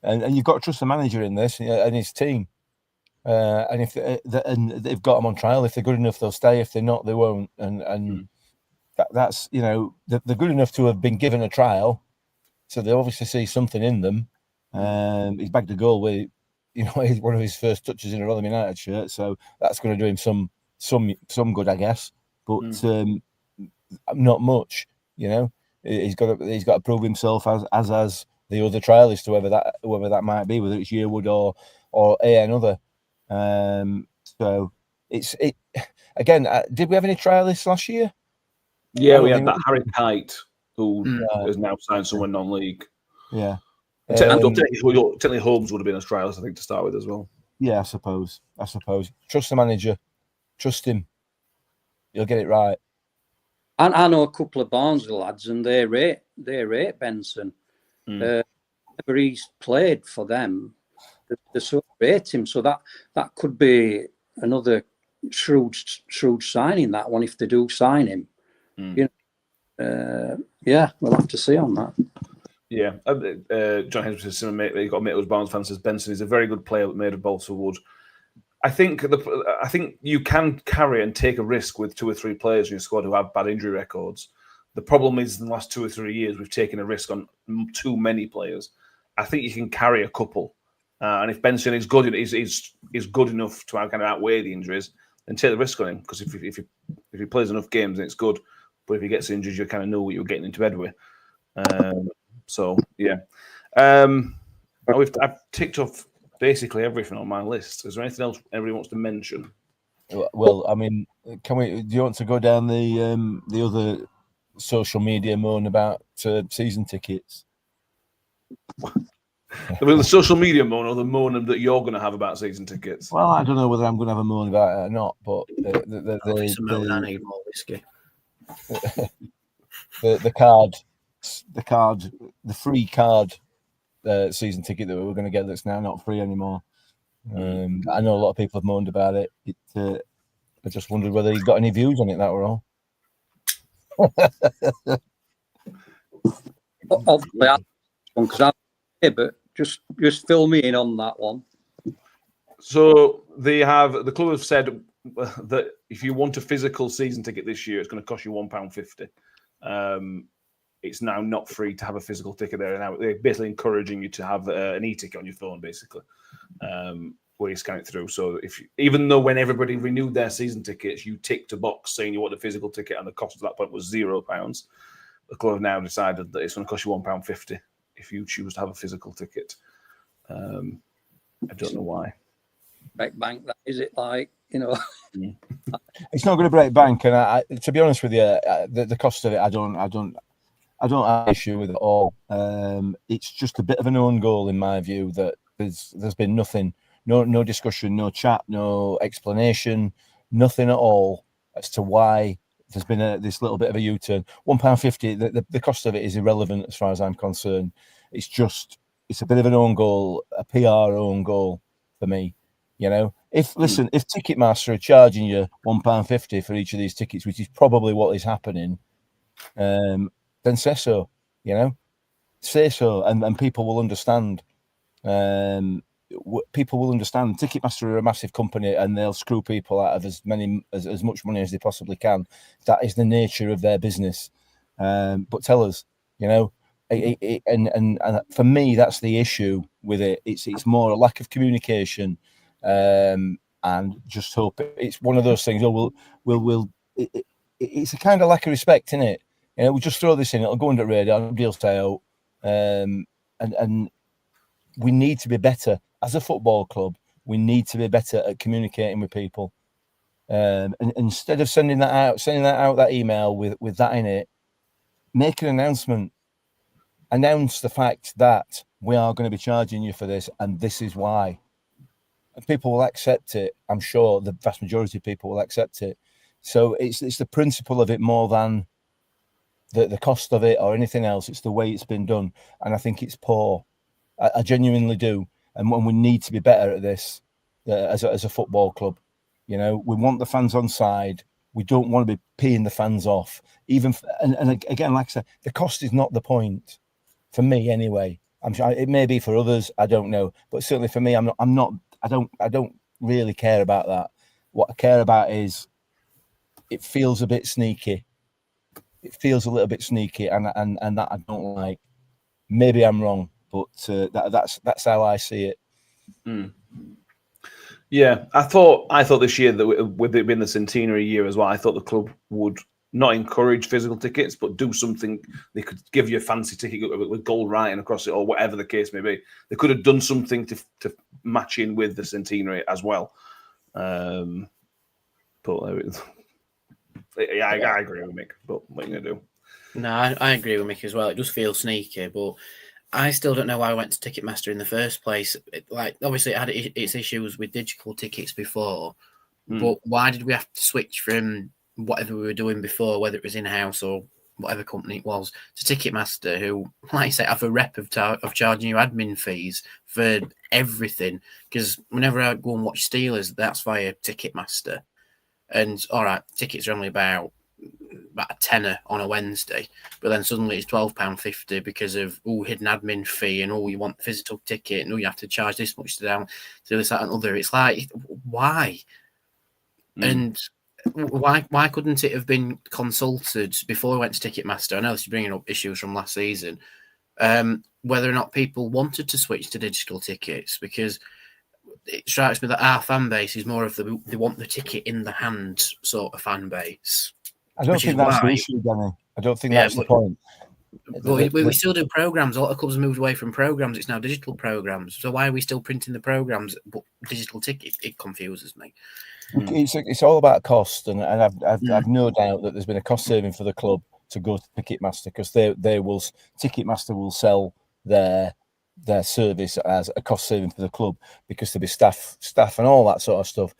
And you've got to trust the manager in this and his team. And if they've got them on trial, if they're good enough, they'll stay. If they're not, they won't. And that's, you know, they're good enough to have been given a trial, so they obviously see something in them. He's bagged a goal with, you know, one of his first touches in a Rotherham United shirt, so that's going to do him some good, I guess. But not much, you know. He's got to prove himself as the other trialist, whoever that might be, whether it's Yearwood or another. So it's again. Did we have any trialists last year? Yeah, we had that Harry Kite, who has now signed somewhere non-league. Yeah. Technically, Holmes would have been a trialist, I think, to start with as well. Yeah, I suppose. Trust the manager. Trust him. You'll get it right. And I know a couple of Barnsley lads, and they rate Benson. Whenever he's played for them, they sort of rate him. So that could be another shrewd signing, that one, if they do sign him. You know, yeah, we'll have to see on that. Yeah, John Henry says, you've got a mate who's Barnes fan, says Benson is a very good player made of balsa wood. I think you can carry and take a risk with 2 or 3 players in your squad who have bad injury records. The problem is, in the last 2 or 3 years, we've taken a risk on too many players. I think you can carry a couple, and if Benson is good enough to kind of outweigh the injuries, then take the risk on him. Because if he plays enough games, then it's good. But if he gets injured, you kind of know what you're getting into bed with. So yeah, I've ticked off basically everything on my list. Is there anything else everybody wants to mention? Well, I mean, do you want to go down the other social media moan about season tickets? The social media moan or the moan that you're going to have about season tickets? Well, I don't know whether I'm going to have a moan about it or not, but It's a moan, I need more whiskey. the free card season ticket that we were going to get that's now not free anymore. I know a lot of people have moaned about it. I just wondered whether you got any views on it. That were all. Obviously, because I'm here, but just fill me in on that one. So the club have said that if you want a physical season ticket this year, it's going to cost you £1.50. It's now not free to have a physical ticket there. Now they're basically encouraging you to have an e-ticket on your phone, basically, where you scan it through. So even though when everybody renewed their season tickets, you ticked a box saying you want a physical ticket, and the cost at that point was £0, the club have now decided that it's going to cost you £1.50 if you choose to have a physical ticket. I don't know why. Break bank, that is it like, It's not going to break bank, and I to be honest with you, the cost of it, I don't have an issue with it at all. It's just a bit of an own goal in my view that there's been nothing, no discussion, no chat, no explanation, nothing at all as to why there's been this little bit of a U-turn. £1.50, the cost of it is irrelevant as far as I'm concerned. It's a bit of an own goal, a PR own goal for me. If Ticketmaster are charging you £1.50 for each of these tickets, which is probably what is happening, then say so. Say so, and people will understand. People will understand. Ticketmaster are a massive company, and they'll screw people out of as much money as they possibly can. That is the nature of their business. But tell us, and for me, that's the issue with it. It's more a lack of communication. And just hope it's one of those things. It's a kind of lack of respect, isn't it? We'll just throw this in. It'll go under the radar. Deal stay out. And we need to be better as a football club. We need to be better at communicating with people. And instead of sending that out that email with that in it, make an announcement. Announce the fact that we are going to be charging you for this, and this is why. And people will accept it. I'm sure the vast majority of people will accept it. So it's the principle of it more than the cost of it or anything else. It's the way it's been done, and I think it's poor. I genuinely do. And when we need to be better at this as a football club, we want the fans on side. We don't want to be peeing the fans off. And again, like I said, the cost is not the point for me anyway. I'm sure it may be for others. I don't know, but certainly for me, I don't really care about that. What I care about is it feels a bit sneaky. It feels a little bit sneaky, and that I don't like. Maybe I'm wrong, but that's how I see it. Yeah, I thought this year that with it being the centenary year as well, I thought the club would not encourage physical tickets, but do something. They could give you a fancy ticket with gold writing across it, or whatever the case may be. They could have done something to match in with the centenary as well. But yeah, I agree with Mick. But what are you gonna do? No, I agree with Mick as well. It does feel sneaky, but I still don't know why I went to Ticketmaster in the first place. Obviously, it had its issues with digital tickets before, but why did we have to switch from whatever we were doing before, whether it was in-house or whatever company it was, to Ticketmaster, who, like I say, have a rep of charging you admin fees for everything? Because whenever I go and watch Steelers, that's via Ticketmaster. And, all right, tickets are only about a tenner on a Wednesday, but then suddenly it's £12.50 because of hidden admin fee, and you want physical ticket, and you have to charge this much to down to this, that, and other. It's like, why? And why couldn't it have been consulted before we went to Ticketmaster? I know this is bringing up issues from last season, whether or not people wanted to switch to digital tickets, because it strikes me that our fan base is more of they want the ticket in the hand sort of fan base. I don't think that's the issue, Danny. I don't think that's the point. But we still do programs. A lot of clubs moved away from programs. It's now digital programs. So why are we still printing the programs but digital tickets? It confuses me. It's all about cost, and I've no doubt that there's been a cost saving for the club to go to Ticketmaster, because Ticketmaster will sell their their service as a cost saving for the club because there'll be staff and all that sort of stuff.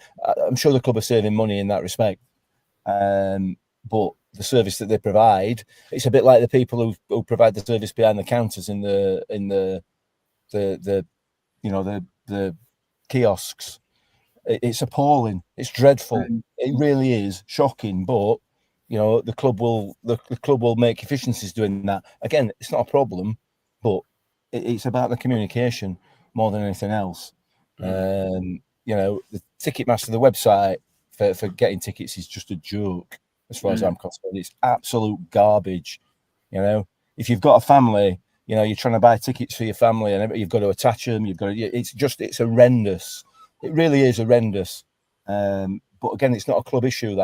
I'm sure the club are saving money in that respect. But the service that they provide, it's a bit like the people who provide the service behind the counters in the kiosks. It's appalling. It's dreadful. It really is shocking. But the club will make efficiencies doing that. Again, it's not a problem, but it's about the communication more than anything else. The Ticketmaster, the website for getting tickets is just a joke as far as I'm concerned. It's absolute garbage. If you've got a family, you're trying to buy tickets for your family and you've got to attach them. It's horrendous. It really is horrendous. But again, it's not a club issue.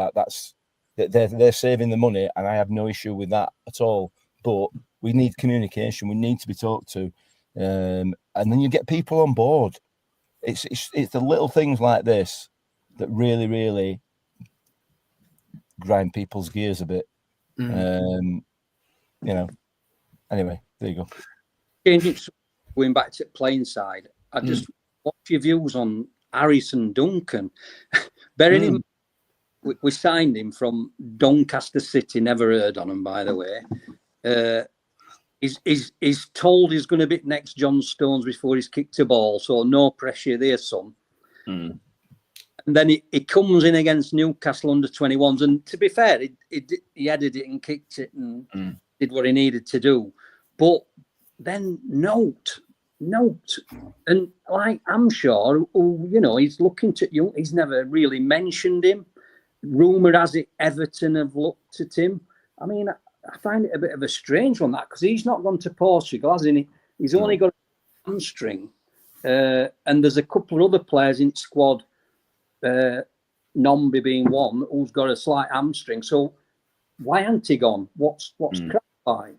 They're saving the money, and I have no issue with that at all. But we need communication. We need to be talked to, and then you get people on board. It's the little things like this that really, really grind people's gears a bit. Anyway, there you go. Going back to playing side, I just watch your views on Harrison Duncan. Bearing in mind, we signed him from Doncaster City. Never heard on him, by the way. He's told he's going to be next John Stones before he's kicked a ball, so no pressure there, son. And then he comes in against Newcastle under-21s, and to be fair, he headed it and kicked it and did what he needed to do. But then note, and like I'm sure, he's looking to you. He's never really mentioned him. Rumour has it Everton have looked at him. I mean, I find it a bit of a strange one, that, because he's not gone to Portugal, hasn't he? He's only got a hamstring. And there's a couple of other players in the squad, Nombi being one, who's got a slight hamstring. So why hasn't he gone? What's crap by?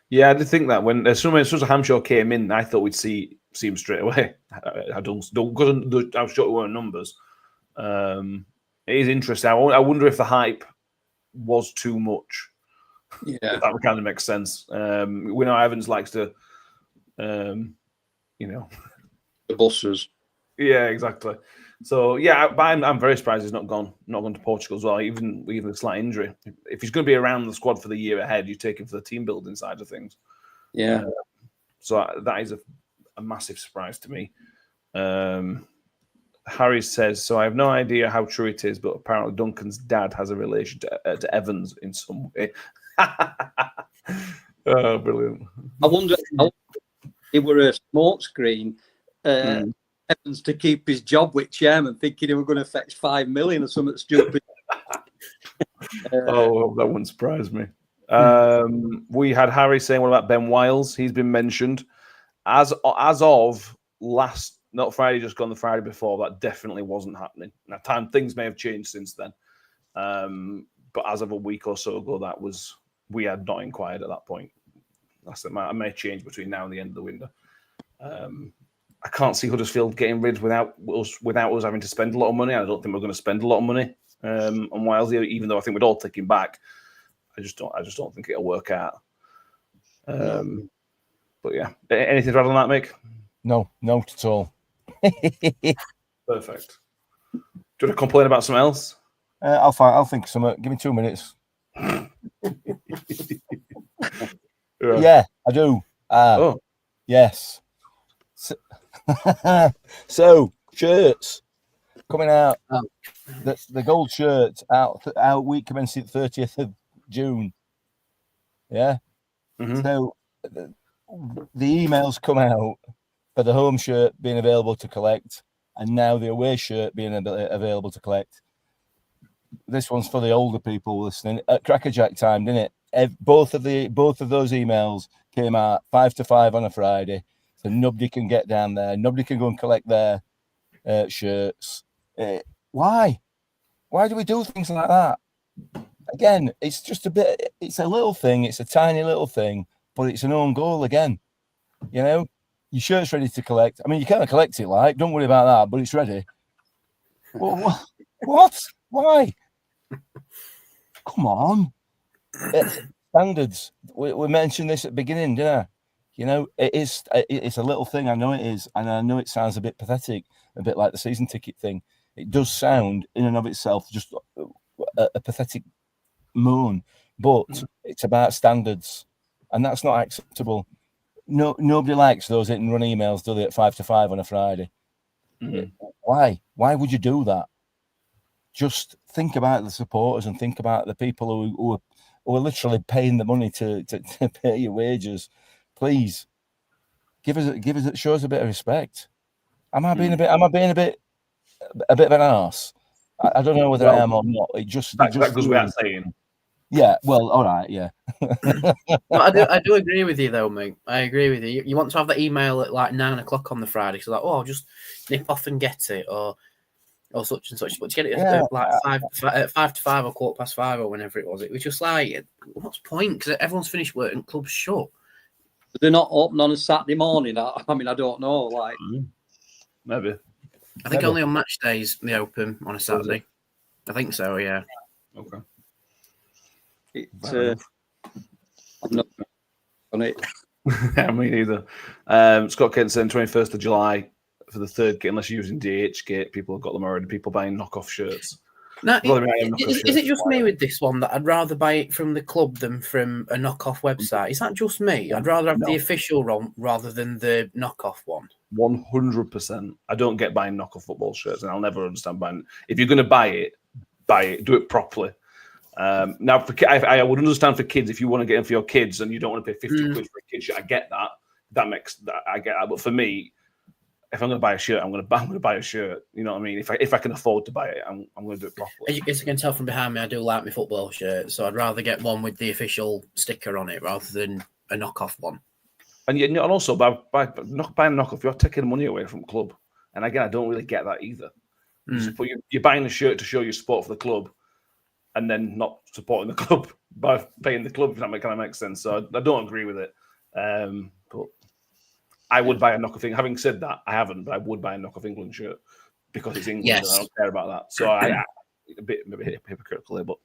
Yeah, I did think that when as soon as Hamshaw came in, I thought we'd see him straight away. I don't because I was sure it weren't numbers. It is interesting. I wonder if the hype was too much. Yeah, if that kind of makes sense. We know Evans likes to, the buses. Yeah, exactly. So yeah, I'm very surprised he's not gone to Portugal as well. Even a slight injury. If he's going to be around the squad for the year ahead, you take him for the team building side of things. Yeah. So that is a massive surprise to me. Harry says, so I have no idea how true it is, but apparently Duncan's dad has a relation to Evans in some way. Oh, brilliant. I wonder if it were a smoke screen. Evans to keep his job with chairman, thinking he were going to fetch 5 million or something stupid. That wouldn't surprise me. We had Harry saying, what about Ben Wiles? He's been mentioned. As of last, not Friday, just gone the Friday before, that definitely wasn't happening. Now, things may have changed since then. But as of a week or so ago, we had not inquired at that point. That may change between now and the end of the window. I can't see Huddersfield getting rid without us having to spend a lot of money. I don't think we're going to spend a lot of money on Wiles, even though I think we'd all take him back. I just don't think it'll work out. But yeah, anything to add on that, Mick? No, not at all. Perfect. Do you want to complain about something else? I'll think of something. Give me 2 minutes. Yeah, I do. Yes. So shirts coming out. The gold shirt out week commencing 30th of June. Yeah. Mm-hmm. So the emails come out for the home shirt being available to collect, and now the away shirt being available to collect. This one's for the older people listening. At Crackerjack time, didn't it? Both of those emails came out 5 to 5 on a Friday, so nobody can get down there. Nobody can go and collect their shirts. Why? Why do we do things like that? Again, it's just a bit. It's a little thing. It's a tiny little thing, but it's an own goal again. Your shirt's ready to collect. I mean, you can't collect it. Don't worry about that. But it's ready. What? Why? Come on. Standards. We mentioned this at the beginning, didn't I? You know, it's a little thing. I know it is, and I know it sounds a bit pathetic, a bit like the season ticket thing. It does sound, in and of itself, just a pathetic moan, but it's about standards, and that's not acceptable. No, nobody likes those hit and run emails, do they, at 5 to 5 on a Friday? Why? Why would you do that? Just think about the supporters and think about the people who are literally paying the money to pay your wages. Please show us a bit of respect. Am I being a bit of an arse? I don't know whether I am or not. It just that goes without saying. Yeah, well, all right, yeah. I do agree with you though, mate. I agree with you. You want to have that email at like 9 o'clock on the Friday, so like, I'll just nip off and get it, or such and such. But to get it at like 5 to 5 or 5:15 or whenever it was just like, what's the point? Because everyone's finished work and clubs shut. They're not open on a Saturday morning. I mean, I don't know. Like, maybe. I think only on match days they open on a Saturday. I think so. Yeah. Okay. I'm not on it. Yeah, me neither. Scott Kent saying 21st of July for the third kit, unless you're using DHgate, people have got them already. People buying knockoff shirts. Now, is it just me with this one that I'd rather buy it from the club than from a knockoff website? Is that just me? I'd rather have the official one rather than the knockoff one. 100%. I don't get buying knockoff football shirts, and I'll never understand buying. If you're going to buy it, do it properly. Now, I would understand for kids, if you want to get them for your kids and you don't want to pay 50 quid for a kid shirt, I get that. I get that. But for me, if I'm going to buy a shirt, I'm going to buy a shirt. You know what I mean? If I can afford to buy it, I'm going to do it properly. As you can tell from behind me, I do like my football shirt, so I'd rather get one with the official sticker on it rather than a knockoff one. And also, by buying knockoff, you're taking money away from club. And again, I don't really get that either. You're buying a shirt to show your support for the club, and then not supporting the club by paying the club, if that kind of makes sense. So I don't agree with it. But I would buy a knockoff thing. Having said that, I haven't, but I would buy a knockoff England shirt because it's England and I don't care about that. So I a bit maybe hypocritical here, but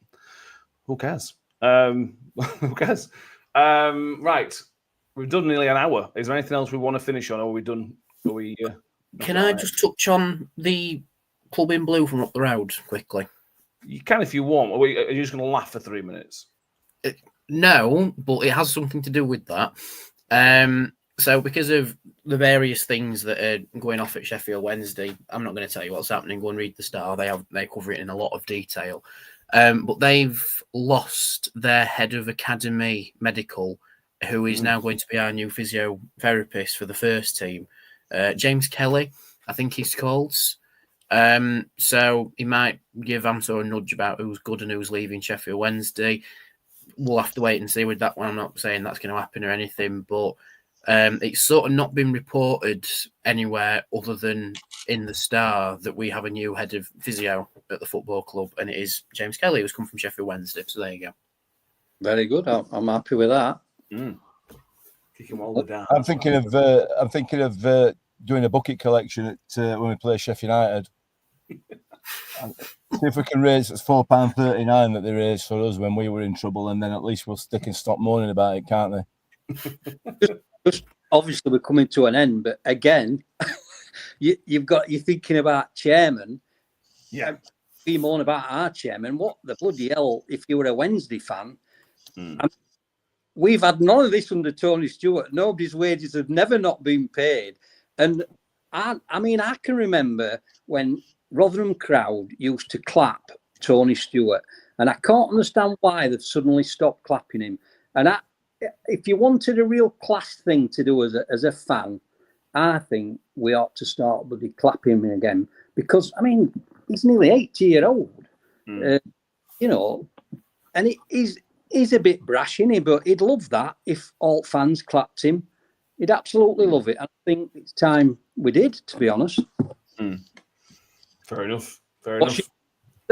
who cares? Who cares? Right. We've done nearly an hour. Is there anything else we want to finish on, or are we done? Can I just touch on the club in blue from up the road quickly? You can if you want. Are you just going to laugh for 3 minutes? No, but it has something to do with that. So because of the various things that are going off at Sheffield Wednesday, I'm not going to tell you what's happening. Go and read the Star. They cover it in a lot of detail. But they've lost their head of academy medical, who is now going to be our new physiotherapist for the first team. James Kelly, I think he's called. So he might give Amso a nudge about who's good and who's leaving Sheffield Wednesday. We'll have to wait and see with that one. I'm not saying that's going to happen or anything, but it's sort of not been reported anywhere other than in the Star that we have a new head of physio at the football club, and it is James Kelly, who's come from Sheffield Wednesday. So there you go. Very good. I'm happy with that. Kick him all the down. I'm thinking of doing a bucket collection at when we play Sheffield United. See if we can raise it's £4.39 that they raised for us when we were in trouble, and then at least they can stop moaning about it, can't they? Just obviously we're coming to an end, but again, you're thinking about chairman. Yeah, we moan about our chairman. What the bloody hell? If you were a Wednesday fan, we've had none of this under Tony Stewart. Nobody's wages have never not been paid, and I mean I can remember when Rotherham crowd used to clap Tony Stewart, and I can't understand why they've suddenly stopped clapping him. And if you wanted a real class thing to do as a fan, I think we ought to start bloody clapping him again, because I mean he's nearly 80-year-old, you know, and he's a bit brash, isn't he? But he'd love that if all fans clapped him. He'd absolutely love it. I think it's time we did, to be honest. Fair enough.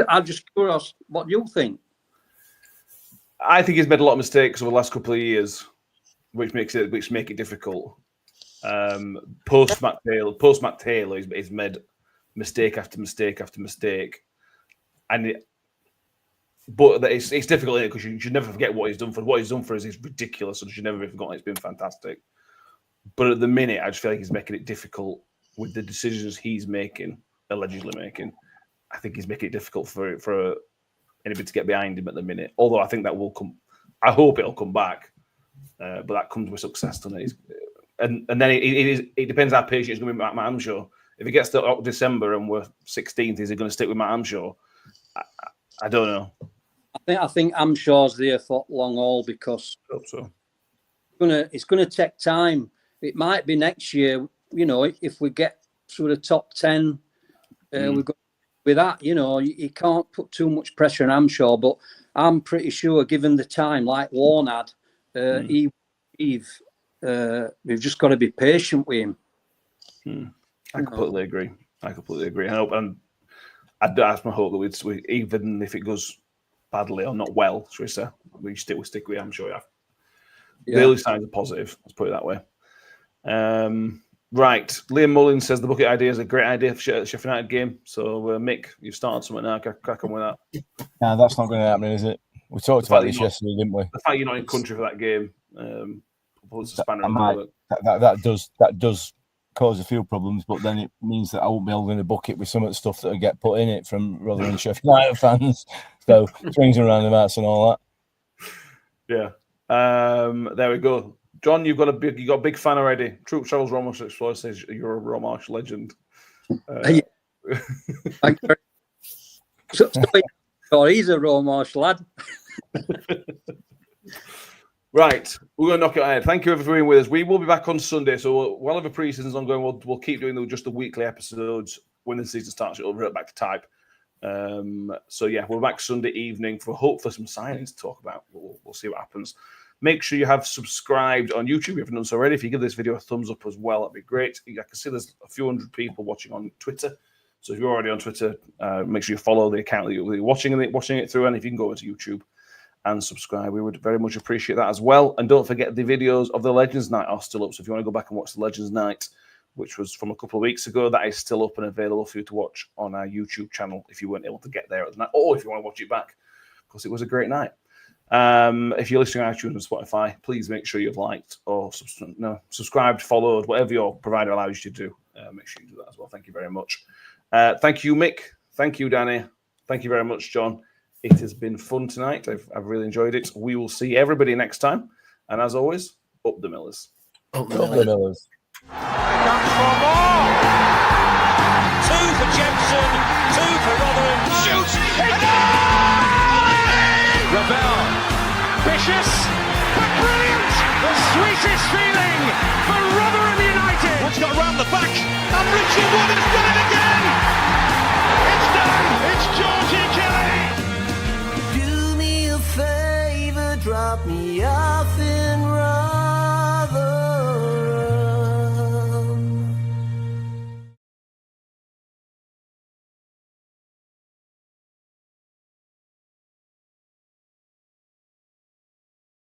I'm just curious, what do you think? I think he's made a lot of mistakes over the last couple of years, which make it difficult. Post Matt Taylor, he's made mistake after mistake after mistake, but it's difficult because you should never forget what he's done for. What he's done for us is ridiculous, and you should never be forgotten. It's been fantastic. But at the minute, I just feel like he's making it difficult with the decisions he's allegedly making. I think he's making it difficult for anybody to get behind him at the minute. Although I think that will come. I hope it'll come back. But that comes with success, doesn't it? And then it depends how patient he's going to be with Matt Hamshaw. If he gets to December and we're 16th, is he going to stick with Matt Hamshaw? I don't know. I think Hamshaw's there for long haul because I hope so. It's going to take time. It might be next year, if we get sort of top 10, we've got with that, you can't put too much pressure on Hamshaw, but I'm pretty sure given the time, like Warren had, we've just got to be patient with him. I completely agree. And that's my hope that we even if it goes badly or not well, shall we say, we stick with Hamshaw. The early signs are positive. Let's put it that way. Right. Liam Mullins says the bucket idea is a great idea for Sheffield United game. So, Mick, you've started something now. Crack on with that. No, that's not going to happen, is it? We talked about this yesterday, didn't we? The fact you're not in country for that game puts a spanner in the works. That does cause a few problems, but then it means that I won't be able to book it with some of the stuff that will get put in it from Rotherham and Sheffield United fans. So, swings and roundabouts and all that. Yeah. There we go. John, you got a big fan already. Troop Travels Romarsh Explorer says you're a Romarsh legend. He's a Romarsh lad. Right, we're going to knock it ahead. Thank you for being with us. We will be back on Sunday, so while the pre-season's ongoing, we'll keep doing just the weekly episodes. When the season starts, it'll revert back to type. So yeah, we're back Sunday evening for hopefully some signings to talk about. We'll see what happens. Make sure you have subscribed on YouTube if you haven't done so already. If you give this video a thumbs up as well, that'd be great. I can see there's a few hundred people watching on Twitter. So if you're already on Twitter, make sure you follow the account that you're watching it through. And if you can go over to YouTube and subscribe, we would very much appreciate that as well. And don't forget the videos of the Legends Night are still up. So if you want to go back and watch the Legends Night, which was from a couple of weeks ago, that is still up and available for you to watch on our YouTube channel if you weren't able to get there at the night, or if you want to watch it back, because it was a great night. If you're listening on iTunes and Spotify, please make sure you've liked or subscribed, followed, whatever your provider allows you to do. Make sure you do that as well. Thank you very much. Thank you, Mick. Thank you, Danny. Thank you very much, John. It has been fun tonight. I've really enjoyed it. We will see everybody next time. And as always, up the Millers. Up the Millers. Comes for more. 2 for Jensen, 2 for Rotherham. Shoots. Ravel. Ambitious, but brilliant. The sweetest feeling for Rotherham United. What's got round the back? And Richard Wood has